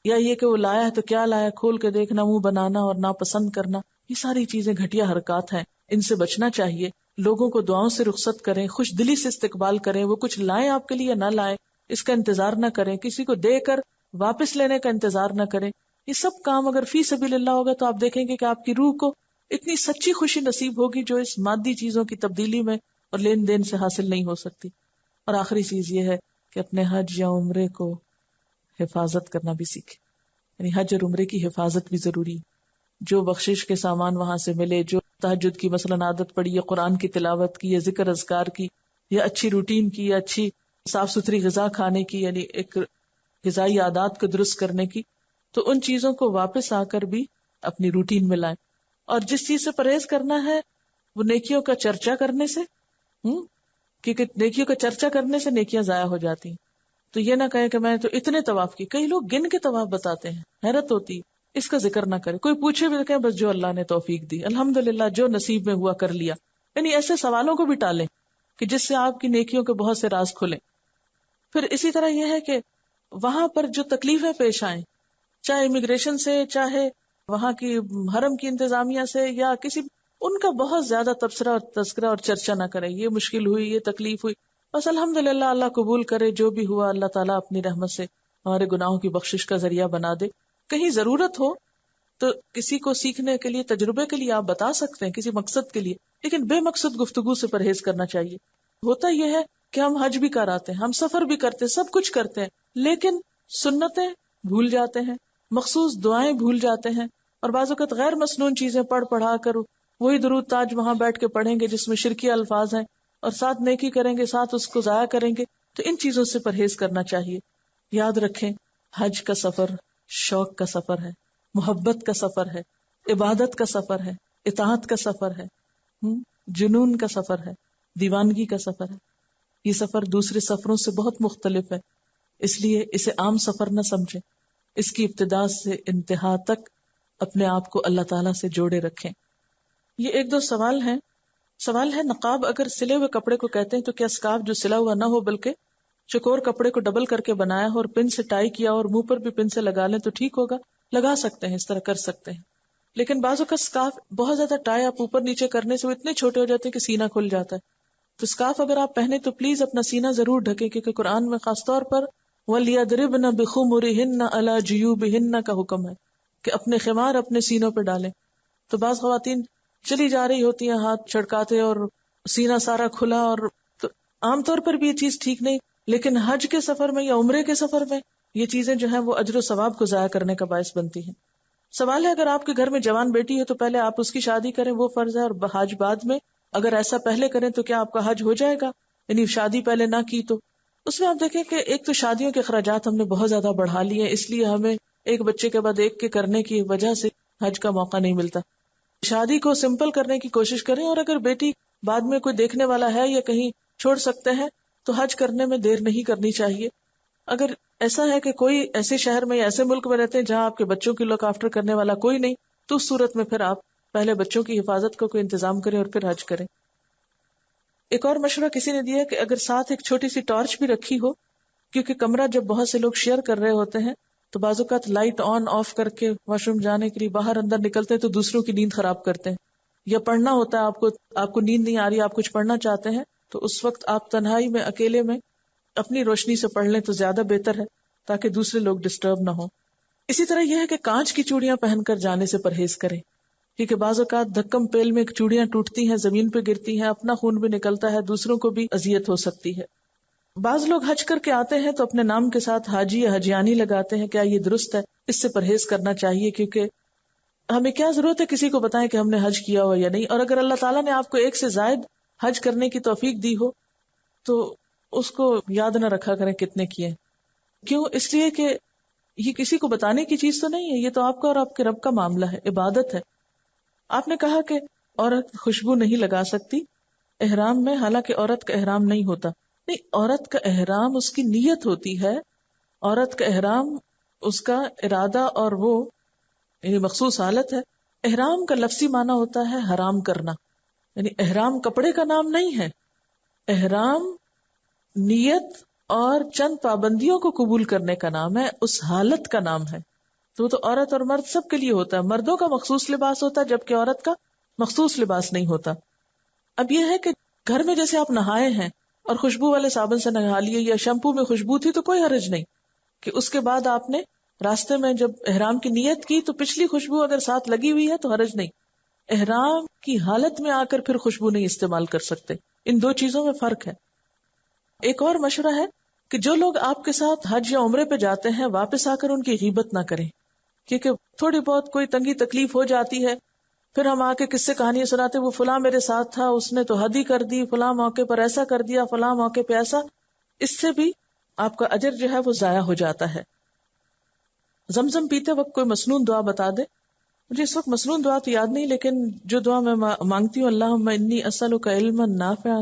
یا یہ کہ وہ لایا ہے تو کیا لایا، کھول کے دیکھنا، منہ بنانا اور ناپسند کرنا، یہ ساری چیزیں گھٹیا حرکات ہیں، ان سے بچنا چاہیے. لوگوں کو دعاؤں سے رخصت کریں، خوش دلی سے استقبال کریں، وہ کچھ لائیں آپ کے لیے نہ لائیں اس کا انتظار نہ کریں، کسی کو دے کر واپس لینے کا انتظار نہ کریں. یہ سب کام اگر فی سبیل اللہ ہوگا تو آپ دیکھیں گے کہ آپ کی روح کو اتنی سچی خوشی نصیب ہوگی جو اس مادی چیزوں کی تبدیلی میں اور لین دین سے حاصل نہیں ہو سکتی. اور آخری چیز یہ ہے کہ اپنے حج یا عمرے کو حفاظت کرنا بھی سیکھیں. یعنی حج اور عمرے کی حفاظت بھی ضروری ہے. جو بخشش کے سامان وہاں سے ملے، جو تہجد کی مثلاً عادت پڑی، یا قرآن کی تلاوت کی، یا ذکر اذکار کی، یا اچھی روٹین کی، یا اچھی صاف ستھری غذا کھانے کی، یعنی ایک غذائی عادات کو درست کرنے کی، تو ان چیزوں کو واپس آ کر بھی اپنی روٹین میں لائیں. اور جس چیز سے پرہیز کرنا ہے وہ نیکیوں کا چرچا کرنے سے، کیونکہ نیکیوں کا چرچا کرنے سے نیکیاں ضائع ہو جاتی ہیں. تو یہ نہ کہیں کہ میں تو اتنے طواف کی، کئی لوگ گن کے طواف بتاتے ہیں، حیرت ہوتی. اس کا ذکر نہ کرے، کوئی پوچھے بھی کہ بس جو اللہ نے توفیق دی، الحمدللہ جو نصیب میں ہوا کر لیا. یعنی ایسے سوالوں کو بھی ٹالیں کہ جس سے آپ کی نیکیوں کے بہت سے راز کھلیں. پھر اسی طرح یہ ہے کہ وہاں پر جو تکلیفیں پیش آئیں، چاہے امیگریشن سے، چاہے وہاں کی حرم کی انتظامیہ سے، یا کسی، ان کا بہت زیادہ تبصرہ اور تذکرہ اور چرچا نہ کریں. یہ مشکل ہوئی، یہ تکلیف ہوئی، بس الحمدللہ اللہ قبول کرے، جو بھی ہوا اللہ تعالیٰ اپنی رحمت سے ہمارے گناہوں کی بخشش کا ذریعہ بنا دے. کہیں ضرورت ہو تو کسی کو سیکھنے کے لیے، تجربے کے لیے آپ بتا سکتے ہیں، کسی مقصد کے لیے، لیکن بے مقصد گفتگو سے پرہیز کرنا چاہیے. ہوتا یہ ہے کہ ہم حج بھی کراتے ہیں، ہم سفر بھی کرتے ہیں، سب کچھ کرتے ہیں، لیکن سنتیں بھول جاتے ہیں، مخصوص دعائیں بھول جاتے ہیں، اور بعض اوقات غیر مسنون چیزیں پڑھا کر وہی درود تاج وہاں بیٹھ کے پڑھیں گے جس میں شرکی الفاظ ہیں، اور ساتھ نیکی کریں گے، ساتھ اس کو ضائع کریں گے. تو ان چیزوں سے پرہیز کرنا چاہیے. یاد رکھیں حج کا سفر شوق کا سفر ہے، محبت کا سفر ہے، عبادت کا سفر ہے، اطاعت کا سفر ہے، جنون کا سفر ہے، دیوانگی کا سفر ہے. یہ سفر دوسرے سفروں سے بہت مختلف ہے، اس لیے اسے عام سفر نہ سمجھیں. اس کی ابتدا سے انتہا تک اپنے آپ کو اللہ تعالیٰ سے جوڑے رکھیں. یہ ایک دو سوال ہیں. سوال ہے، نقاب اگر سلے ہوئے کپڑے کو کہتے ہیں تو کیا اسکارف جو سلا ہوا نہ ہو بلکہ چکور کپڑے کو ڈبل کر کے بنایا ہو اور پن سے ٹائی کیا اور منہ پر بھی پن سے لگا لیں تو ٹھیک ہوگا؟ لگا سکتے ہیں، اس طرح کر سکتے ہیں. لیکن بعض اوقات اسکارف بہت زیادہ ٹائی آپ اوپر نیچے کرنے سے وہ اتنے چھوٹے ہو جاتے ہیں کہ سینہ کھل جاتا ہے. تو اسکارف اگر آپ پہنے تو پلیز اپنا سینہ ضرور ڈھکیں، کیونکہ قرآن میں خاص طور پر وَلْيَضْرِبْنَ بِخُمُرِهِنَّ عَلَى جُيُوبِهِنَّ کا حکم ہے کہ اپنے خمار اپنے سینوں پہ ڈالیں. تو بعض خواتین چلی جا رہی ہوتی ہیں ہاتھ چھڑکاتے اور سینہ سارا کھلا، اور تو عام طور پر بھی یہ چیز ٹھیک نہیں، لیکن حج کے سفر میں یا عمرے کے سفر میں یہ چیزیں جو ہیں وہ اجر و ثواب کو ضائع کرنے کا باعث بنتی ہیں. سوال ہے، اگر آپ کے گھر میں جوان بیٹی ہے تو پہلے آپ اس کی شادی کریں، وہ فرض ہے، اور حج بعد میں. اگر ایسا پہلے کریں تو کیا آپ کا حج ہو جائے گا؟ یعنی شادی پہلے نہ کی تو اس میں آپ دیکھیں کہ ایک تو شادیوں کے اخراجات ہم نے بہت زیادہ بڑھا لیے ہیں، اس لیے ہمیں ایک بچے کے بعد ایک کے کرنے کی وجہ سے حج کا موقع نہیں ملتا. شادی کو سمپل کرنے کی کوشش کریں، اور اگر بیٹی بعد میں کوئی دیکھنے والا ہے یا کہیں چھوڑ سکتے ہیں تو حج کرنے میں دیر نہیں کرنی چاہیے. اگر ایسا ہے کہ کوئی ایسے شہر میں یا ایسے ملک میں رہتے ہیں جہاں آپ کے بچوں کی لک آفٹر کرنے والا کوئی نہیں، تو اس صورت میں پھر آپ پہلے بچوں کی حفاظت کو کوئی انتظام کریں اور پھر حج کریں. ایک اور مشورہ کسی نے دیا کہ اگر ساتھ ایک چھوٹی سی ٹارچ بھی رکھی ہو، کیونکہ کمرہ جب بہت سے لوگ شیئر کر رہے ہوتے ہیں تو بعض اوقات لائٹ آن آف کر کے واش روم جانے کے لیے باہر اندر نکلتے ہیں تو دوسروں کی نیند خراب کرتے ہیں، یا پڑھنا ہوتا ہے آپ کو نیند نہیں آ رہی، آپ کچھ پڑھنا چاہتے ہیں تو اس وقت آپ تنہائی میں اکیلے میں اپنی روشنی سے پڑھ لیں تو زیادہ بہتر ہے تاکہ دوسرے لوگ ڈسٹرب نہ ہوں. اسی طرح یہ ہے کہ کانچ کی چوڑیاں پہن کر جانے سے پرہیز کریں، کیونکہ بعض اوقات دھکم پیل میں چوڑیاں ٹوٹتی ہیں، زمین پہ گرتی ہیں، اپنا خون بھی نکلتا ہے، دوسروں کو بھی اذیت ہو سکتی ہے. بعض لوگ حج کر کے آتے ہیں تو اپنے نام کے ساتھ حاجی یا حجیانی لگاتے ہیں. کیا یہ درست ہے؟ اس سے پرہیز کرنا چاہیے، کیونکہ ہمیں کیا ضرورت ہے کسی کو بتائیں کہ ہم نے حج کیا ہو یا نہیں. اور اگر اللہ تعالیٰ نے آپ کو ایک سے زائد حج کرنے کی توفیق دی ہو تو اس کو یاد نہ رکھا کریں کتنے کیے. کیوں؟ اس لیے کہ یہ کسی کو بتانے کی چیز تو نہیں ہے، یہ تو آپ کا اور آپ کے رب کا معاملہ ہے، عبادت ہے. آپ نے کہا کہ عورت خوشبو نہیں لگا سکتی احرام میں، حالانکہ عورت کا احرام نہیں ہوتا. نہیں، عورت کا احرام اس کی نیت ہوتی ہے. عورت کا احرام اس کا ارادہ اور وہ یعنی مخصوص حالت ہے. احرام کا لفظی معنی ہوتا ہے حرام کرنا، یعنی احرام کپڑے کا نام نہیں ہے. احرام نیت اور چند پابندیوں کو قبول کرنے کا نام ہے، اس حالت کا نام ہے. تو وہ تو عورت اور مرد سب کے لیے ہوتا ہے. مردوں کا مخصوص لباس ہوتا ہے جبکہ عورت کا مخصوص لباس نہیں ہوتا. اب یہ ہے کہ گھر میں جیسے آپ نہائے ہیں اور خوشبو والے صابن سے نہا لیے یا شیمپو میں خوشبو تھی تو کوئی حرج نہیں کہ اس کے بعد آپ نے راستے میں جب احرام کی نیت کی تو پچھلی خوشبو اگر ساتھ لگی ہوئی ہے تو حرج نہیں. احرام کی حالت میں آ کر پھر خوشبو نہیں استعمال کر سکتے. ان دو چیزوں میں فرق ہے. ایک اور مشورہ ہے کہ جو لوگ آپ کے ساتھ حج یا عمرے پہ جاتے ہیں واپس آ کر ان کی غیبت نہ کریں، کیونکہ تھوڑی بہت کوئی تنگی تکلیف ہو جاتی ہے پھر ہم آ کے کس سے کہانیاں سناتے وہ فلاں میرے ساتھ تھا، اس نے تو حد ہی کر دی، فلاں موقع پر ایسا کر دیا، فلاں موقع پہ ایسا. اس سے بھی آپ کا اجر جو ہے وہ ضائع ہو جاتا ہے. زمزم پیتے وقت کوئی مسنون دعا بتا دے. مجھے اس وقت مسنون دعا تو یاد نہیں، لیکن جو دعا میں مانگتی ہوں، اللہم انی اسألک علما نافعا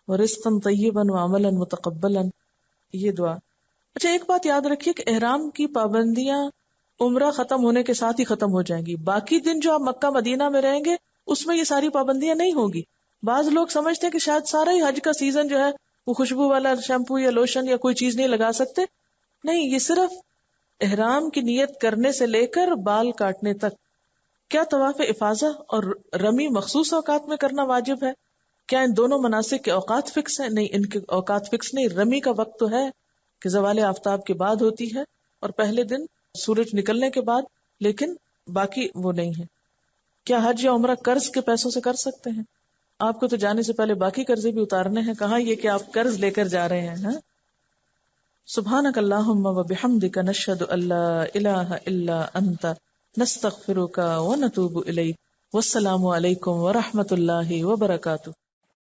ورزقا طیبا وعملا متقبلا، یہ دعا. اچھا ایک بات یاد رکھیے کہ احرام کی پابندیاں عمرہ ختم ہونے کے ساتھ ہی ختم ہو جائیں گی. باقی دن جو آپ مکہ مدینہ میں رہیں گے اس میں یہ ساری پابندیاں نہیں ہوگی. بعض لوگ سمجھتے ہیں کہ شاید سارا ہی حج کا سیزن جو ہے وہ خوشبو والا شیمپو یا لوشن یا کوئی چیز نہیں لگا سکتے. نہیں، یہ صرف احرام کی نیت کرنے سے لے کر بال کاٹنے تک. کیا طواف افاضہ اور رمی مخصوص اوقات میں کرنا واجب ہے؟ کیا ان دونوں مناسک کے اوقات فکس ہیں؟ نہیں، ان کے اوقات فکس نہیں. رمی کا وقت تو ہے کہ زوال آفتاب کے بعد ہوتی ہے اور پہلے دن سورج نکلنے کے بعد، لیکن باقی وہ نہیں ہے. کیا حج یا عمرہ قرض کے پیسوں سے کر سکتے ہیں؟ آپ کو تو جانے سے پہلے باقی قرضے بھی اتارنے ہیں، کہاں یہ کہ آپ قرض لے کر جا رہے ہیں. سبحانک اللہم و بحمدک نشہد ان لا الہ الا انت نستغفرک و نتوب الیک. والسلام علیکم ورحمۃ اللہ وبرکاتہ.